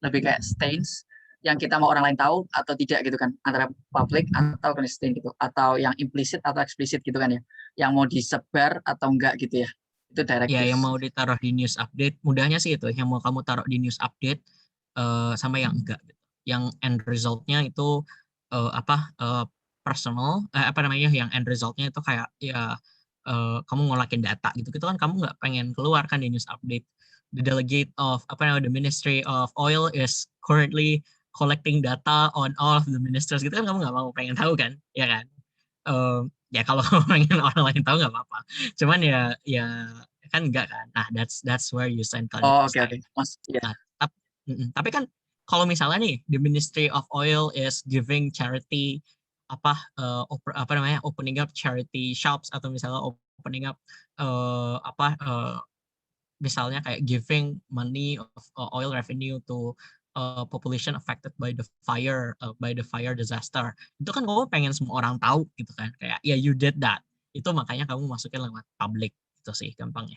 lebih kayak stains yang kita mau orang lain tahu atau tidak gitu kan, antara public atau clandestine gitu, atau yang implicit atau eksplisit gitu kan ya, yang mau disebar atau enggak gitu ya, itu directive. Ya, yang mau ditaruh di news update, mudahnya sih itu, yang mau kamu taruh di news update sama yang enggak gitu. Yang end resultnya itu apa, personal, apa namanya, yang end resultnya itu kayak ya kamu ngolakin data gitu kan kamu nggak pengen keluar kan di news update. The delegate of apa namanya, the Ministry of Oil is currently collecting data on all of the ministers gitu kan, kamu nggak mau pengen tahu kan, ya kan? Ya kalau kamu pengen orang lain tahu nggak apa-apa. Cuman ya kan enggak kan. Nah, that's where you send clandestine. Mas, yeah. Nah, tapi kan kalau misalnya nih the Ministry of Oil is giving charity, apa apa namanya, opening up charity shops, atau misalnya opening up apa misalnya kayak giving money of oil revenue to population affected by the fire disaster, itu kan kamu pengen semua orang tahu gitu kan, kayak ya you did that, itu makanya kamu masukin lewat public, itu sih gampangnya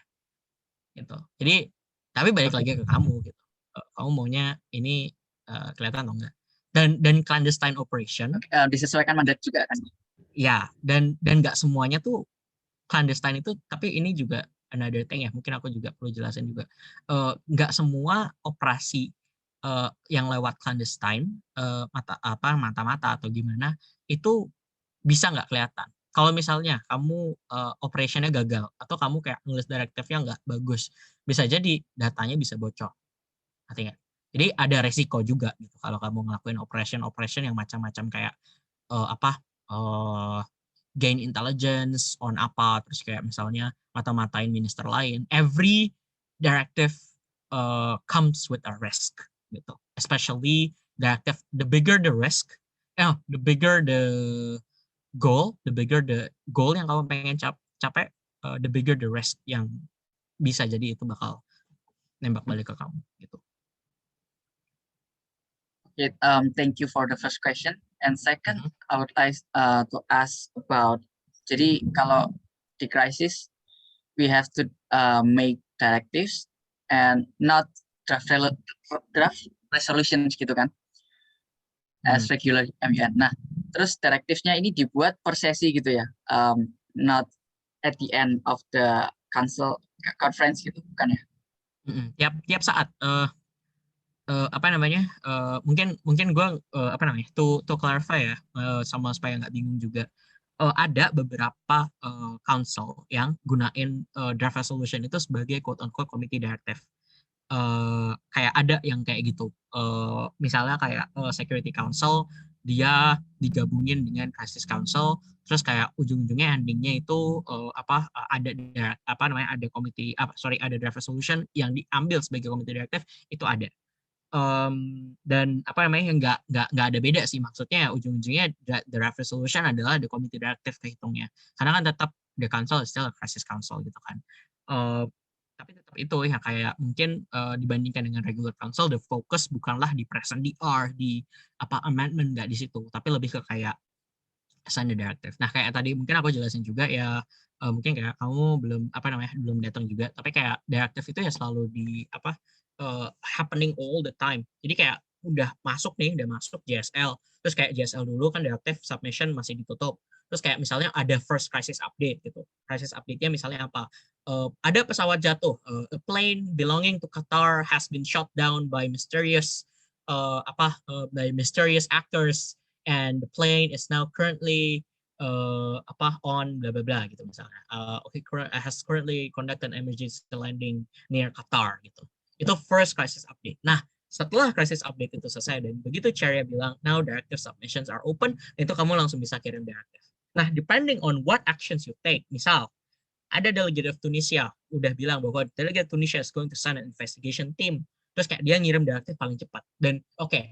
gitu. Jadi tapi balik lagi ke kamu gitu, kamu maunya ini kelihatan atau enggak. Dan clandestine operation disesuaikan mandat juga kan ya, dan nggak semuanya tuh clandestine itu, tapi ini juga another thing ya, mungkin aku juga perlu jelasin juga. Nggak semua operasi yang lewat clandestine, mata-mata atau gimana, itu bisa nggak kelihatan. Kalau misalnya kamu operationnya gagal, atau kamu kayak nulis directive-nya nggak bagus, bisa jadi datanya bisa bocor. Artinya, jadi ada resiko juga gitu kalau kamu ngelakuin operation yang macam-macam kayak apa, gain intelligence on apa, terus kayak misalnya mata-matain minister lain. Every directive comes with a risk gitu. Especially directive, the bigger the risk, the bigger the goal yang kamu pengen capai, the bigger the risk yang bisa jadi itu bakal nembak balik ke kamu gitu. Okay, thank you for the first question. And second, I would like to ask about, jadi kalau di crisis, we have to make directives and not draft resolutions gitu kan, as regular MUN. Nah, terus directivesnya ini dibuat per sesi gitu ya, not at the end of the council conference gitu, bukan ya? Tiap saat. Apa namanya mungkin gue apa namanya to clarify ya, sama supaya nggak bingung juga, ada beberapa council yang gunain draft resolution itu sebagai quote unquote committee directive. Kayak ada yang kayak gitu, misalnya kayak security council dia digabungin dengan crisis council, terus kayak ujung-ujungnya endingnya itu ada apa namanya ada committee ada draft resolution yang diambil sebagai committee directive, itu ada. Dan apa namanya nggak ada beda sih, maksudnya ujung-ujungnya the draft resolution adalah the committee directive kehitungnya, karena kan tetap the council is still a crisis council gitu kan. Tapi tetap itu ya kayak mungkin dibandingkan dengan regular council, the focus bukanlah di present DR, di amendment, nggak di situ, tapi lebih ke kayak assign the directive. Nah kayak tadi mungkin aku jelasin juga ya, mungkin kayak kamu belum datang juga, tapi kayak directive itu ya selalu di happening all the time. Jadi kayak udah masuk JSL, terus kayak JSL dulu kan directive submission masih ditutup, terus kayak misalnya ada first crisis update gitu. Crisis update-nya misalnya apa? Ada pesawat jatuh, a plane belonging to Qatar has been shot down by mysterious actors, and the plane is now currently on bla bla bla gitu misalnya. Has currently conducted an emergency landing near Qatar gitu. Itu first crisis update. Nah, setelah crisis update itu selesai dan begitu Cherya bilang now directive submissions are open, itu kamu langsung bisa kirim directive. Nah, depending on what actions you take, misal ada delegate of Tunisia udah bilang bahwa delegate Tunisia is going to send an investigation team, terus kayak dia ngirim directive paling cepat, dan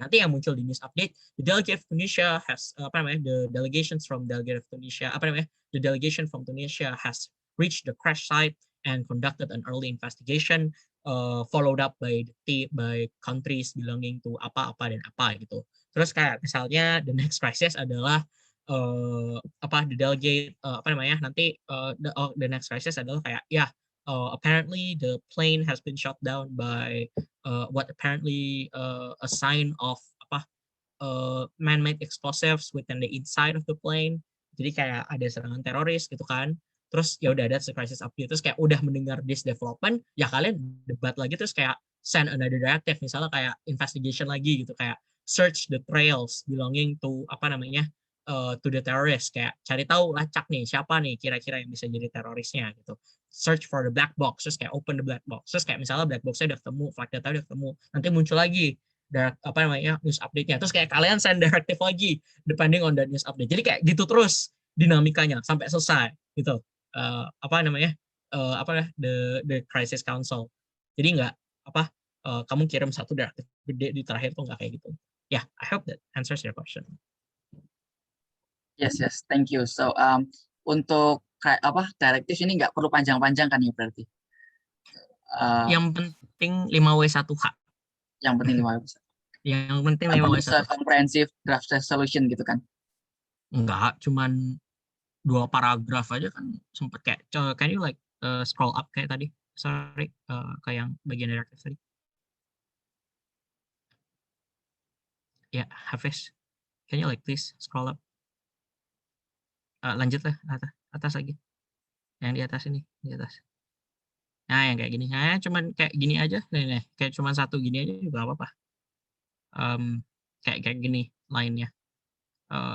nanti yang muncul di news update, the delegate of Tunisia has the delegation from Tunisia has reached the crash site and conducted an early investigation, followed up by countries belonging to apa dan apa gitu. Terus kayak misalnya the next crisis adalah the delegate nanti the next crisis adalah kayak apparently the plane has been shot down by what apparently a sign of man-made explosives within the inside of the plane. Jadi kayak ada serangan teroris gitu kan. Terus ya udah ada crisis update, terus kayak udah mendengar this development, ya kalian debat lagi, terus kayak send another directive, misalnya kayak investigation lagi gitu, kayak search the trails belonging to to the terrorist, kayak cari tahu lacak nih siapa nih kira-kira yang bisa jadi terorisnya gitu. Search for the black box, terus kayak open the black box, terus kayak misalnya black box-nya udah ketemu, flight data udah ketemu, nanti muncul lagi news update-nya, terus kayak kalian send directive lagi depending on the news update. Jadi kayak gitu terus dinamikanya sampai selesai gitu. The crisis council. Jadi nggak kamu kirim satu directive gede di terakhir tuh nggak kayak gitu. Yeah, I hope that answers your question. Yes, thank you. So untuk directive ini nggak perlu panjang-panjang kan ya berarti? Yang penting 5W1H. Yang penting 5W1H. Yang penting 5W1H. Comprehensive draft resolution gitu kan? Enggak, cuman 2 paragraf aja kan sempet kayak, can you like scroll up kayak tadi? Sorry, ke yang bagian directive tadi. Ya, Hafiz, can you like please scroll up? Lanjut lah, atas lagi. Yang di atas ini, di atas. Nah, yang kayak gini. Nah, cuman kayak gini aja. Nih, kayak cuman satu gini aja juga apa-apa. Kayak gini lainnya.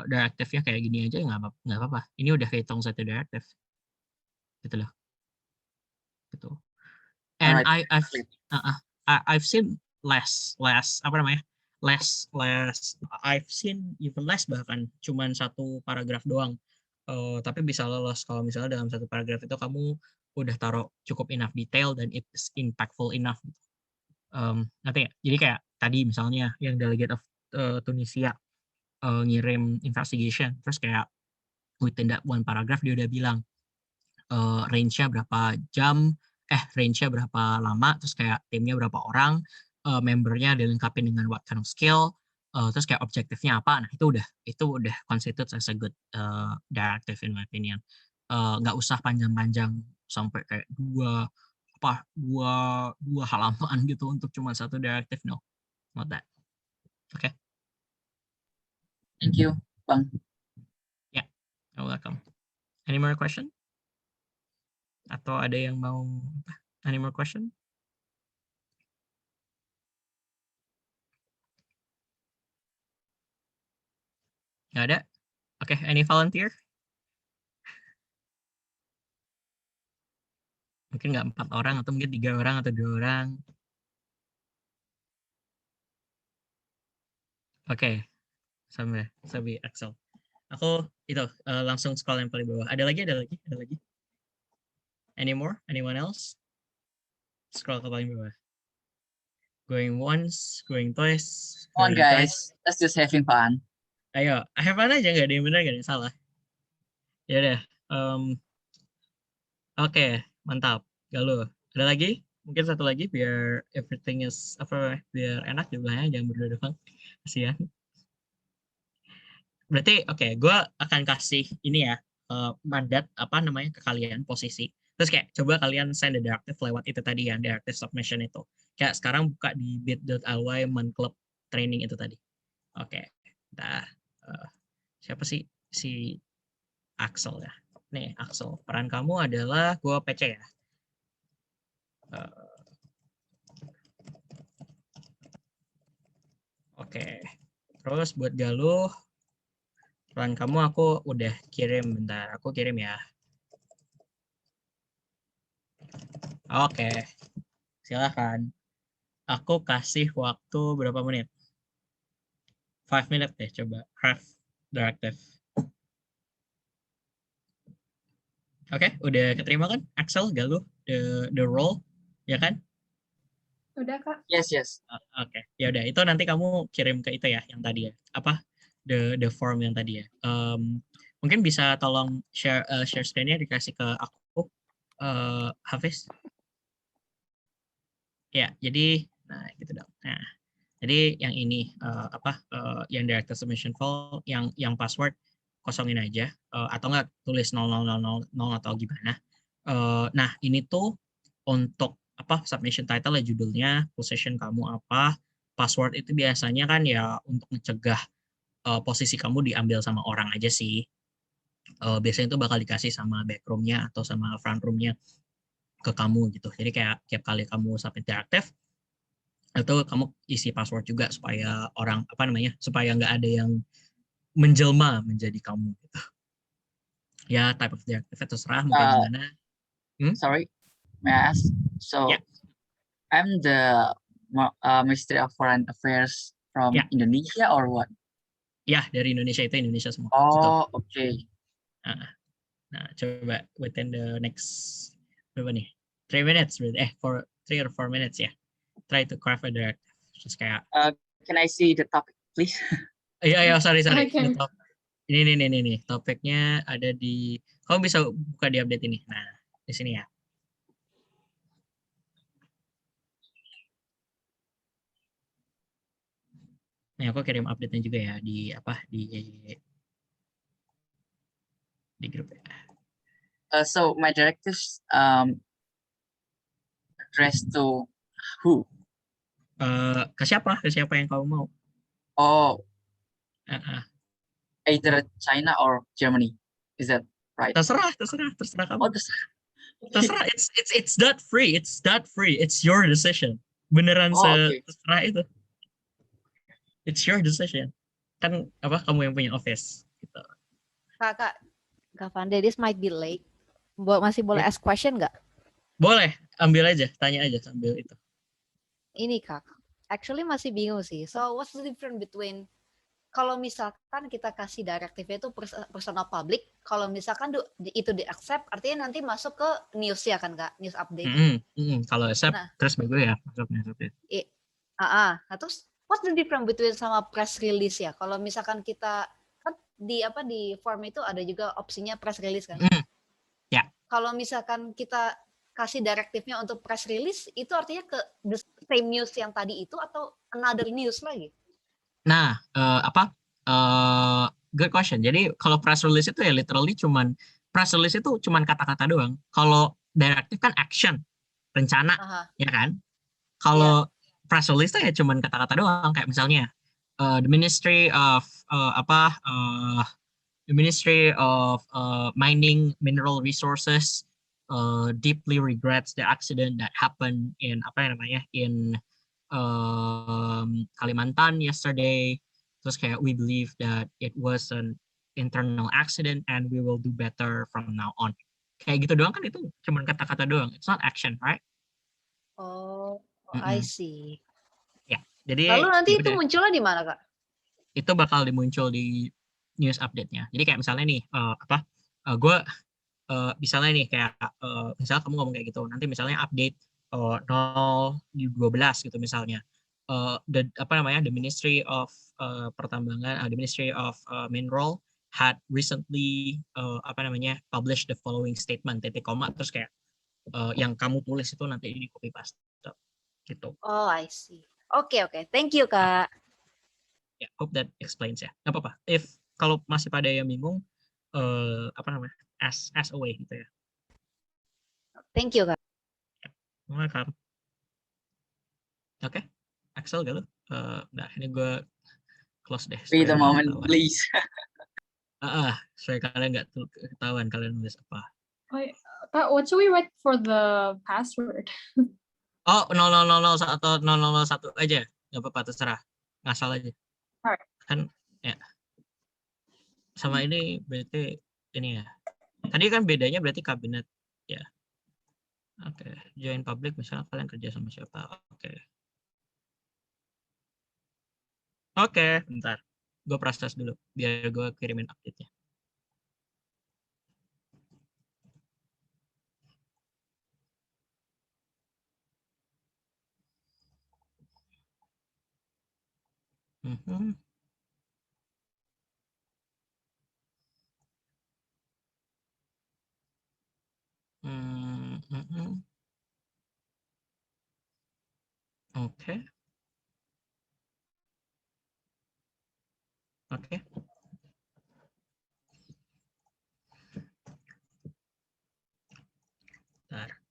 Directive-nya kayak gini aja nggak apa-apa. Ini udah kehitung satu directive. Gitu loh. Gitu. And Alright. I've seen less I've seen even less, bahkan cuman satu paragraf doang. Tapi bisa lolos kalau misalnya dalam satu paragraf itu kamu udah taruh cukup enough detail dan it's impactful enough. Nanti ya, jadi kayak tadi misalnya yang delegate of Tunisia ngirim investigation, terus kayak within that one paragraph dia udah bilang range-nya berapa jam, range-nya berapa lama, terus kayak timnya berapa orang, membernya dilengkapi dengan what kind of skill, terus kayak objektifnya apa. Nah, itu udah constitutes as a good directive in my opinion. Nggak usah panjang-panjang sampai kayak dua halaman gitu untuk cuma satu directive. No, not that. Okay. Thank you, Bang. Yeah, you're welcome. Any more question? Atau ada yang mau any more question? Nggak ada? Oke, any volunteer? Mungkin nggak 4 orang atau mungkin 3 orang atau 2 orang. Oke, sampai Axel. Aku itu langsung scroll yang paling bawah. Ada lagi. Any more? Anyone else? Scroll ke paling bawah. Going once, going twice. Come on Going guys, twice. let's just having fun. Ayo, have fun aja, nggak ada yang benar, nggak ada yang salah. Ya udah. Oke, mantap. Galuh. Ada lagi? Mungkin satu lagi biar everything is biar enak jumlahnya, jangan berdua doang. Kasihan. Berarti gue akan kasih ini ya mandat ke kalian posisi. Terus kayak coba kalian send the directive lewat itu tadi yang directive submission itu. Kayak sekarang buka di bit.ly MUN Club training itu tadi. Oke. Nah, siapa sih si Axel ya? Nih, Axel. Peran kamu adalah gue PC ya. Oke. Terus buat Galuh, peran kamu aku udah kirim, bentar. Aku kirim ya. Oke. Silahkan. Aku kasih waktu berapa menit? 5 menit deh, coba. Craft directive. Oke, udah keterima kan? Axel, Galuh, the role, ya kan? Udah, Kak. Yes. Oke, ya udah. Itu nanti kamu kirim ke itu ya, yang tadi ya. Apa? The form yang tadi ya. Mungkin bisa tolong share screen-nya dikasih ke aku, Hafiz. Ya, jadi, nah gitu dong. Nah, jadi yang ini yang director submission file, yang password kosongin aja, atau enggak tulis 0000 atau gimana. Nah, ini tuh untuk submission title ya, judulnya, position kamu apa, password itu biasanya kan ya untuk mencegah posisi kamu diambil sama orang aja sih. Biasanya itu bakal dikasih sama backroomnya atau sama front roomnya ke kamu gitu. Jadi kayak tiap kali kamu submit directive, atau kamu isi password juga supaya orang supaya nggak ada yang menjelma menjadi kamu gitu. Ya, type of directive terserah mau kayak gimana. Sorry, may I ask? So, Yeah. I'm the Ministry of Foreign Affairs from Indonesia or what? Ya, dari Indonesia, itu Indonesia semua. Oh, oke. Okay. Nah, coba within the next berapa nih? 3 minutes, for 3 or 4 minutes ya. Try to craft a directive. Terus kayak can I see the topic, please? Iya, sorry. Okay. Ini topiknya ada di, kamu bisa buka di update ini. Nah, di sini ya. Nih, aku kirim update-nya juga ya di di grup ya. So my directives addressed to who? Ke siapa yang kamu mau? Oh, either China or Germany. Is that right? Terserah kamu. Oh, terserah. It's that free. It's your decision. Beneran terserah itu. It's your decision. Kan kamu yang punya office gitu. Kak Pande, this might be late. Masih boleh ask question nggak? Boleh, ambil aja, tanya aja sambil itu. Ini Kak, actually masih bingung sih. So what's the difference between kalau misalkan kita kasih direktifnya itu personal public, kalau misalkan itu di accept, artinya nanti masuk ke news ya kan Kak, news update. Kalau accept, terus bagus ya masuk news update. Nah, terus what's the difference between sama press release ya? Kalau misalkan kita kan di form itu ada juga opsinya press release kan? Ya. Kalau misalkan kita kasih direktifnya untuk press release itu artinya ke the same news yang tadi itu atau another news lagi? Nah, good question. Jadi kalau press release itu ya literally press release itu cuman kata-kata doang. Kalau directive kan action, rencana, Aha, ya kan? iya. Kalau press release itu ya cuman kata-kata doang. Kayak misalnya the Ministry of the Ministry of Mining Mineral Resources deeply regrets the accident that happened in Kalimantan yesterday. Terus kayak we believe that it was an internal accident and we will do better from now on. Kayak gitu doang kan, itu cuma kata-kata doang. It's not action, right? Oh, I Mm-mm. see. Ya, jadi Lalu nanti ya itu udah, munculnya di mana, Kak? itu bakal dimuncul di news update-nya. Jadi kayak misalnya nih, gue misalnya nih kayak misalnya kamu ngomong kayak gitu, nanti misalnya update 0-12 gitu misalnya. The Ministry of Pertambangan, the Ministry of Mineral had recently published the following statement, titik koma, terus kayak yang kamu tulis itu nanti di copy paste gitu. Oh, I see. Oke. Thank you, Kak. Ya, hope that explains ya. Nggak apa-apa. If kalau masih pada yang bingung, ask away gitu ya. Thank you, Kak. Welcome. Oke, Axel gak lu? Nah, ini gue close deh. Wait Supaya a nggak moment, ketahuan. please. Supaya kalian nggak ketahuan kalian nulis apa. Kak, what should we write for the password? Oh, 0001 atau 0001 aja. Nggak apa-apa, terserah. Ngasal aja. Alright. Kan, ya. Sama ini berarti, ini ya. Tadi kan bedanya berarti kabinet, ya. Oke, join public misalnya kalian kerja sama siapa. Oke, bentar. Gue proses dulu, biar gue kirimin update-nya. Mhm. Oke. Bentar.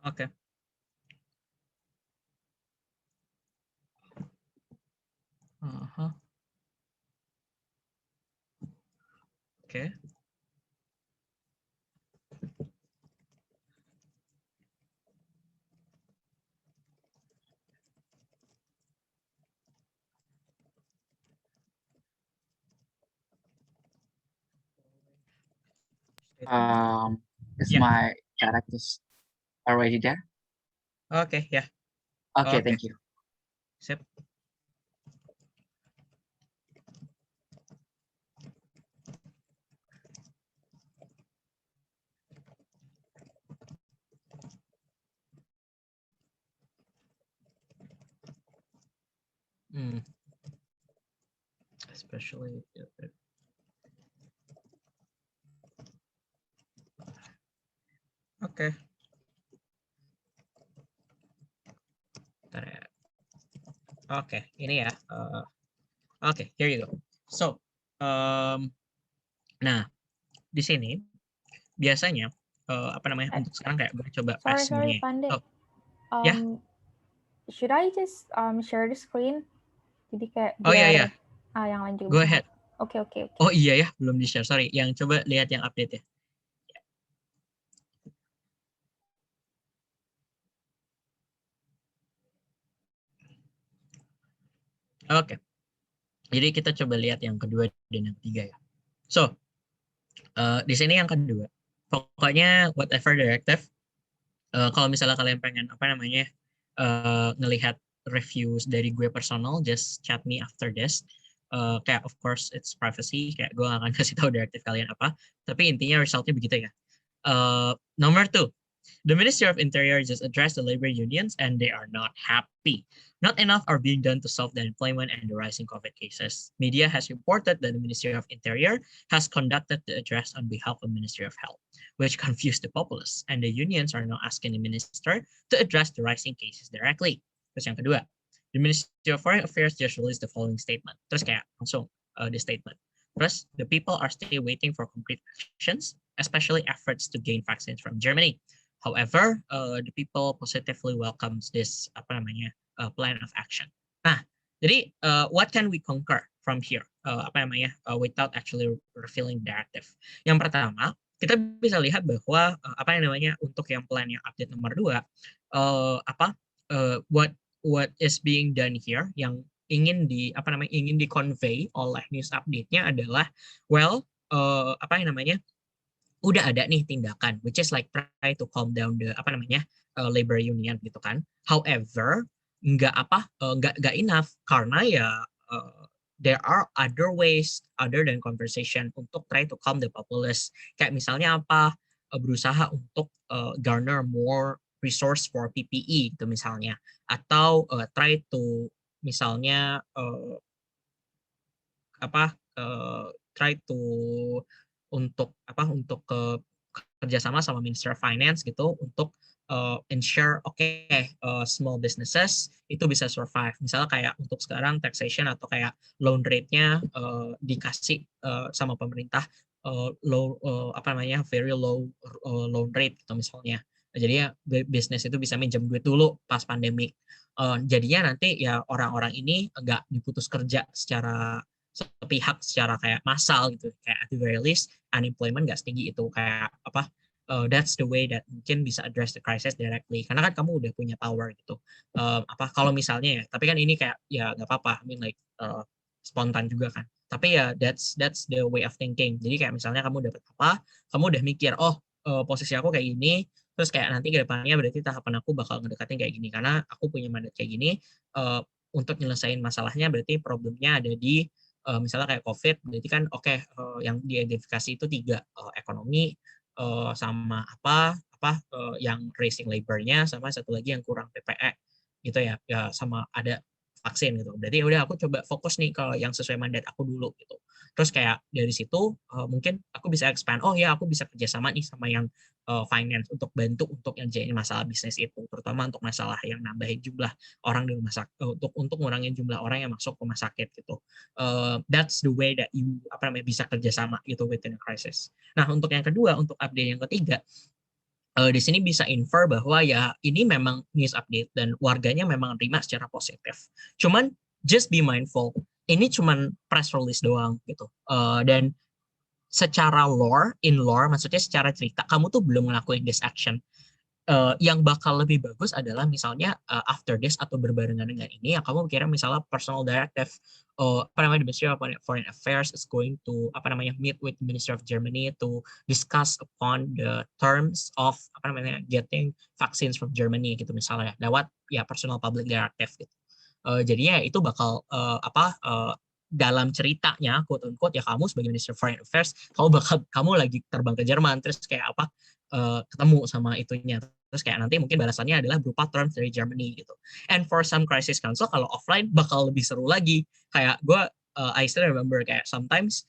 Oke. Aha. Oke. Is Ya. my characters already there? Oke, ya. Okay, Oke. thank you. Sip. Hmm. Especially. Oke. Bentar ya. Oke, ini ya. Oke, here you go. So, nah di sini biasanya apa namanya untuk sekarang kayak gue coba Sorry, semuanya. Pande. Oh, ya. Should I just share the screen? Jadi kayak Oh ya ya. biar yang lain juga Go bisa. ahead. Oke. Oh iya ya, belum di share. Sorry. Yang coba lihat yang update ya. Oke. Jadi kita coba lihat yang kedua dan yang ketiga ya. So, di sini yang kedua. Pokoknya whatever directive. Kalau misalnya kalian pengen apa namanya ngelihat reviews dari gue personal, just chat me after this. Kayak of course it's privacy. Kayak gue gak akan kasih tahu directive kalian apa. Tapi intinya resultnya begitu ya. Number 2. The Ministry of Interior just addressed the labor unions and they are not happy. Not enough are being done to solve the unemployment and the rising COVID cases. Media has reported that the Ministry of Interior has conducted the address on behalf of the Ministry of Health, which confused the populace, and the unions are now asking the minister to address the rising cases directly. Terus yang kedua, the Ministry of Foreign Affairs just released the following statement. Terus kayak langsung the statement. First, the people are still waiting for concrete actions, especially efforts to gain vaccines from Germany. However, the people positively welcomes this apa namanya plan of action. Nah, jadi what can we conquer from here? Apa namanya without actually revealing directive. Yang pertama, kita bisa lihat bahwa apa namanya untuk yang plan yang update nomor 2 what is being done here yang ingin di convey oleh news update-nya adalah apa namanya udah ada nih tindakan which is like try to calm down the apa namanya labor union gitu kan. However, nggak enough karena ya there are other ways other than conversation untuk try to calm the populace. Kayak misalnya apa berusaha untuk garner more resource for PPE gitu misalnya, atau try to misalnya try to untuk kerjasama sama Minister of Finance gitu untuk ensure small businesses itu bisa survive. Misalnya kayak untuk sekarang taxation atau kayak loan rate-nya dikasih sama pemerintah very low loan rate gitu misalnya. Jadi ya bisnis itu bisa minjem duit dulu pas pandemi. Jadinya nanti ya orang-orang ini nggak diputus kerja secara sepihak secara kayak massal gitu, kayak at the very least unemployment nggak setinggi itu, kayak that's the way that mungkin bisa address the crisis directly karena kan kamu udah punya power gitu. Kalau misalnya ya, tapi kan ini kayak ya nggak apa-apa, I mean like spontan juga kan, tapi ya that's the way of thinking. Jadi kayak misalnya kamu dapat apa, kamu udah mikir posisi aku kayak gini, terus kayak nanti ke depannya berarti tahapan aku bakal ngedekatin kayak gini karena aku punya mandat kayak gini. Untuk nyelesain masalahnya berarti problemnya ada di misalnya kayak COVID, berarti kan yang diidentifikasi itu 3, ekonomi, sama yang raising labor-nya, sama satu lagi yang kurang PPE gitu ya, sama ada vaksin gitu. Berarti udah aku coba fokus nih kalau yang sesuai mandat aku dulu gitu. Terus kayak dari situ mungkin aku bisa expand, aku bisa kerjasama nih sama yang finance untuk bantu untuk ngerjain masalah bisnis itu, terutama untuk masalah yang nambahin jumlah orang di rumah sakit, untuk ngurangin jumlah orang yang masuk rumah sakit gitu. That's the way that you bisa kerjasama gitu within a crisis. Nah, untuk yang kedua, untuk update yang ketiga, di sini bisa infer bahwa ya ini memang news update dan warganya memang terima secara positif. Cuman just be mindful, ini cuman press release doang gitu. Dan secara lore, maksudnya secara cerita, kamu tuh belum ngelakuin this action. Yang bakal lebih bagus adalah misalnya after this atau berbarengan dengan ini yang kamu kira misalnya personal directive apa namanya, the Ministry of Foreign Affairs is going to apa namanya meet with the Ministry of Germany to discuss upon the terms of apa namanya getting vaccines from Germany gitu misalnya lewat ya personal public directive gitu. Jadinya itu bakal dalam ceritanya quote unquote ya kamu sebagai Minister of Foreign Affairs kamu lagi terbang ke Jerman terus kayak apa ketemu sama itunya terus kayak nanti mungkin balasannya adalah berupa terms dari Germany gitu. And for some crisis council kalau offline bakal lebih seru lagi kayak gue I still remember kayak sometimes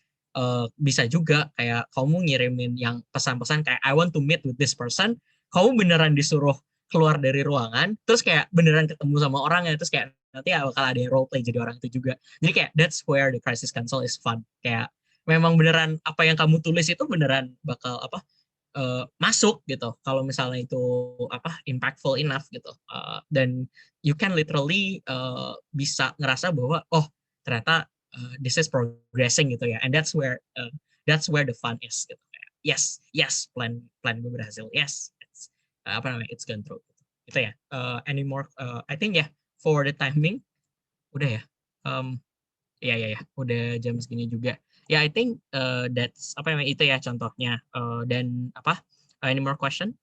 bisa juga kayak kamu ngirimin yang pesan-pesan kayak I want to meet with this person, kamu beneran disuruh keluar dari ruangan terus kayak beneran ketemu sama orangnya terus kayak nanti bakal ada role play jadi orang itu juga. Jadi kayak that's where the crisis council is fun. Kayak memang beneran apa yang kamu tulis itu beneran bakal apa masuk gitu kalau misalnya itu apa impactful enough gitu dan you can literally bisa ngerasa bahwa oh ternyata this is progressing gitu ya and that's where the fun is gitu yes plan gue berhasil yes it's, apa namanya it's gone through gitu ya any more I think ya for the timing udah ya ya udah jam segini juga ya I think that's apa namanya itu ya contohnya dan apa any more question?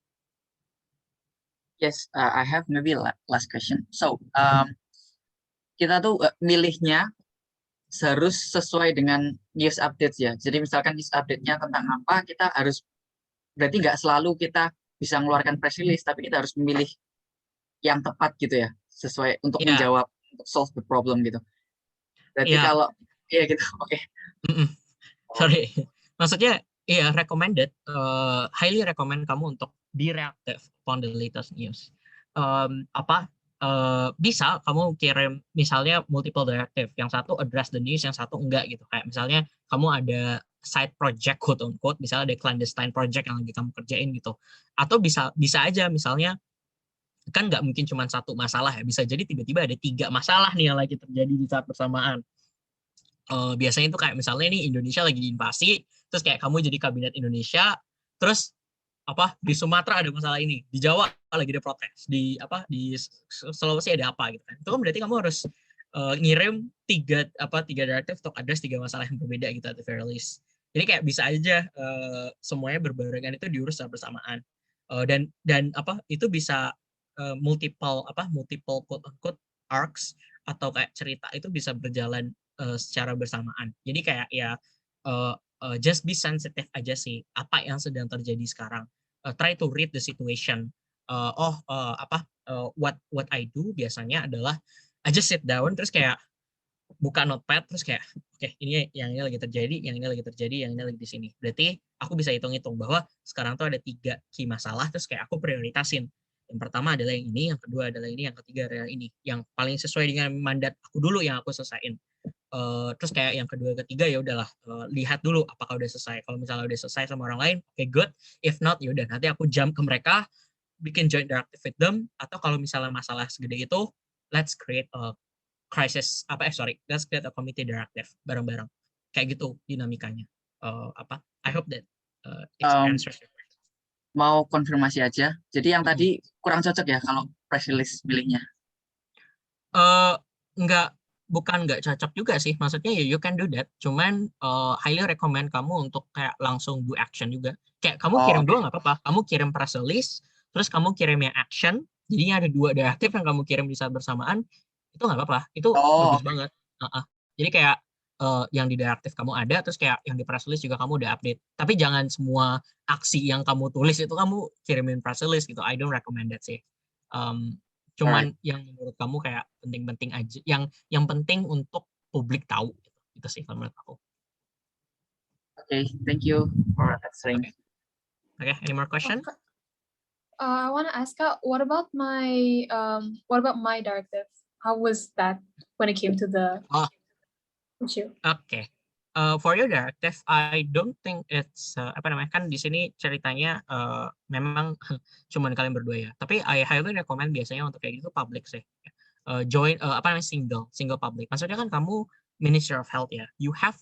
Yes, I have maybe last question. So kita tuh milihnya harus sesuai dengan news updates ya. Jadi misalkan news update-nya tentang apa, kita harus berarti nggak selalu kita bisa mengeluarkan press release, tapi kita harus memilih yang tepat gitu ya, sesuai untuk menjawab, untuk solve the problem gitu. Berarti kalau iya gitu, oke. Sorry, maksudnya iya recommended, highly recommend kamu untuk be reactive upon the latest news. Bisa kamu kirim misalnya multiple directive, yang satu address the news, yang satu enggak gitu. Kayak misalnya kamu ada side project quote unquote, misalnya ada clandestine project yang lagi kamu kerjain gitu. Atau bisa aja misalnya kan nggak mungkin cuma satu masalah ya, bisa jadi tiba-tiba ada 3 masalah nih yang lagi terjadi di saat bersamaan. Biasanya itu kayak misalnya nih Indonesia lagi diinvasi, terus kayak kamu jadi kabinet Indonesia, terus apa di Sumatera ada masalah ini, di Jawa lagi ada protes, di Sulawesi ada apa gitu kan. Itu kan berarti kamu harus ngirim 3 directive untuk address 3 masalah yang berbeda gitu at the very least. Jadi kayak bisa aja semuanya berbarengan itu diurus secara bersamaan. Dan apa itu bisa multiple quote unquote arcs atau kayak cerita itu bisa berjalan secara bersamaan. Jadi kayak ya just be sensitive aja sih apa yang sedang terjadi sekarang. Try to read the situation. What I do biasanya adalah I just sit down terus kayak buka notepad terus kayak oke, ini yang ini lagi terjadi, yang ini lagi terjadi, yang ini lagi di sini. Berarti aku bisa hitung-hitung bahwa sekarang tuh ada 3 key masalah terus kayak aku prioritasin. Yang pertama adalah yang ini, yang kedua adalah ini, yang ketiga adalah ini. Yang paling sesuai dengan mandat aku dulu yang aku selesaiin. Terus kayak yang kedua ketiga ya udahlah lihat dulu apakah udah selesai. Kalau misalnya udah selesai sama orang lain, oke, good. If not ya udah nanti aku jump ke mereka, bikin joint directive with them, atau kalau misalnya masalah segede itu, let's create a let's create a committee directive bareng-bareng. Kayak gitu dinamikanya. I hope that it answers your question. Mau konfirmasi aja. Jadi yang tadi kurang cocok ya kalau press release pilihnya. Bukan nggak cocok juga sih, maksudnya ya you can do that, cuman highly recommend kamu untuk kayak langsung do action juga. Kayak kamu kirim dua nggak apa-apa, kamu kirim press release, terus kamu kirim yang action, jadinya ada 2 directive yang kamu kirim di saat bersamaan, itu nggak apa-apa, itu bagus banget. Jadi kayak yang di directive kamu ada, terus kayak yang di press release juga kamu udah update. Tapi jangan semua aksi yang kamu tulis itu kamu kirimin press release gitu, I don't recommend that sih. Cuman yang menurut kamu kayak penting-penting aja, yang penting untuk publik tahu gitu sih kalau menurut aku. Okay, thank you for answering. Okay, any more question? I want to ask what about my directive? How was that when it came to the issue? Okay. For your directive, I don't think it's apa namanya, kan di sini ceritanya memang cuman kalian berdua ya. Tapi I highly recommend biasanya untuk kayak gitu public sih. Join apa namanya, single public. Maksudnya kan kamu Ministry of Health ya. You have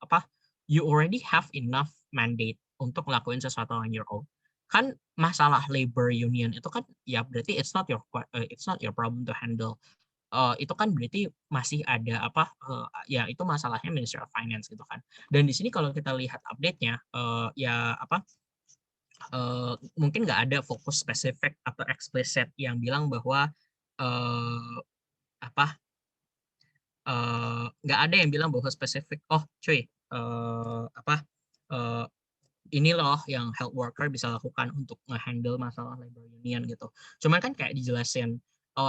apa? You already have enough mandate untuk ngelakuin sesuatu on your own. Kan masalah labor union itu kan ya berarti it's not your problem to handle. Itu kan berarti masih ada apa, ya itu masalahnya Ministry of Finance gitu kan. Dan di sini kalau kita lihat update-nya, ya apa, mungkin nggak ada fokus spesifik atau explicit yang bilang bahwa apa, nggak ada yang bilang bahwa spesifik, oh cuy, apa, ini loh yang health worker bisa lakukan untuk nge-handle masalah labor union gitu. Cuman kan kayak dijelasin,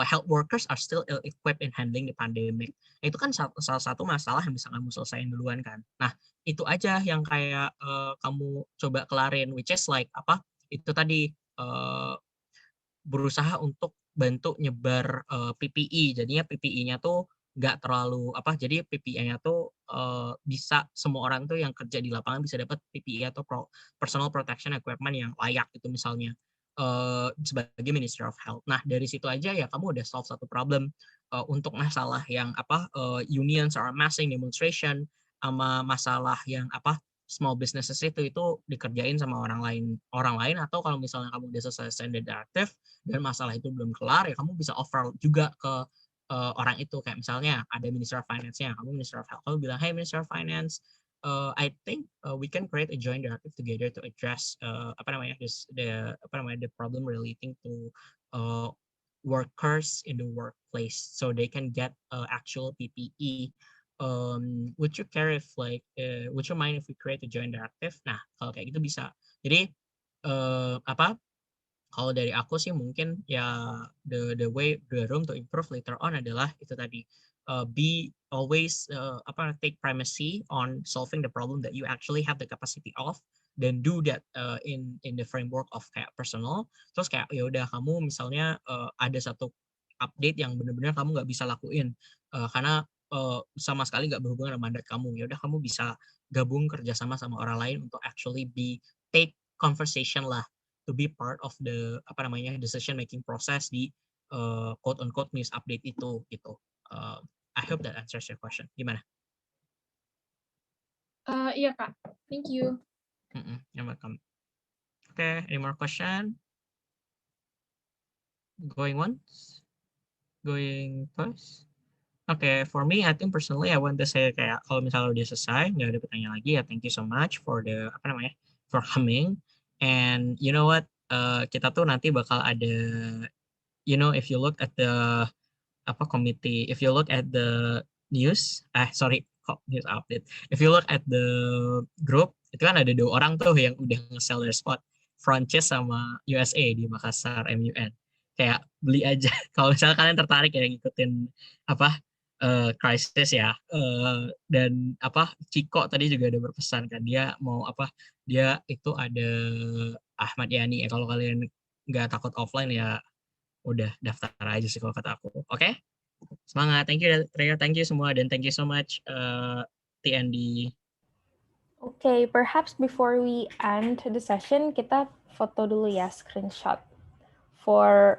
health workers are still ill-equipped in handling the pandemic. Itu kan salah satu masalah yang bisa kamu selesaiin duluan kan. Nah, itu aja yang kayak kamu coba kelarin, which is like apa, itu tadi berusaha untuk bantu nyebar PPE. Jadinya PPE-nya tuh nggak terlalu apa, jadi PPE-nya tuh bisa semua orang tuh yang kerja di lapangan bisa dapat PPE atau personal protection equipment yang layak itu misalnya sebagai Ministry of Health. Nah dari situ aja ya kamu udah solve satu problem untuk masalah yang apa, unions or massing demonstration, sama masalah yang apa, small businesses itu dikerjain sama orang lain, atau kalau misalnya kamu udah selesai standard directive dan masalah itu belum kelar ya kamu bisa offer juga ke orang itu, kayak misalnya ada Minister of Finance-nya, kamu Minister of Health, kamu bilang, hey Minister of Finance, I think we can create a joint directive together to address apa namanya, the problem relating to workers in the workplace so they can get actual PPE. Would you care if like would you mind if we create a joint directive? Nah kalau kayak gitu bisa. Jadi apa, kalau dari aku sih mungkin ya the room to improve later on adalah itu tadi, be always apa, take primacy on solving the problem that you actually have the capacity of, dan do that in the framework of kayak personal. Terus kayak ya udah kamu misalnya ada satu update yang benar-benar kamu nggak bisa lakuin karena sama sekali nggak berhubungan dengan mandat kamu, ya udah kamu bisa gabung kerjasama sama orang lain untuk actually take conversation lah, to be part of the apa namanya, decision making process di quote unquote news update itu gitu. I hope that answers your question. Gimana? Iya Kak, thank you. You're welcome. Okay, any more question? Going once? Going twice? Okay, for me, I think personally, I want to say kayak kalau misalnya udah selesai, nggak ada pertanyaan lagi ya, thank you so much for the apa namanya, for coming. And you know what, kita tuh nanti bakal ada, you know, if you look at the apa committee, if you look at the news, sorry, kok news update. If you look at the group, itu kan ada 2 orang tuh yang udah nge-sell their spot, Francis sama USA di Makassar MUN. Kayak beli aja kalau misalnya kalian tertarik ya ngikutin apa crisis ya. Dan apa, Ciko tadi juga ada berpesan kan, dia mau apa, dia itu ada Ahmad Yani ya, kalau kalian nggak takut offline ya udah daftar aja sih kalau kata aku. Oke? Semangat. Thank you Raya, thank you semua, dan thank you so much TND. Okay, perhaps before we end the session, kita foto dulu ya, screenshot for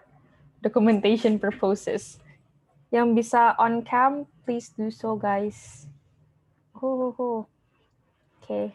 documentation purposes. Yang bisa on cam, please do so guys. Okay.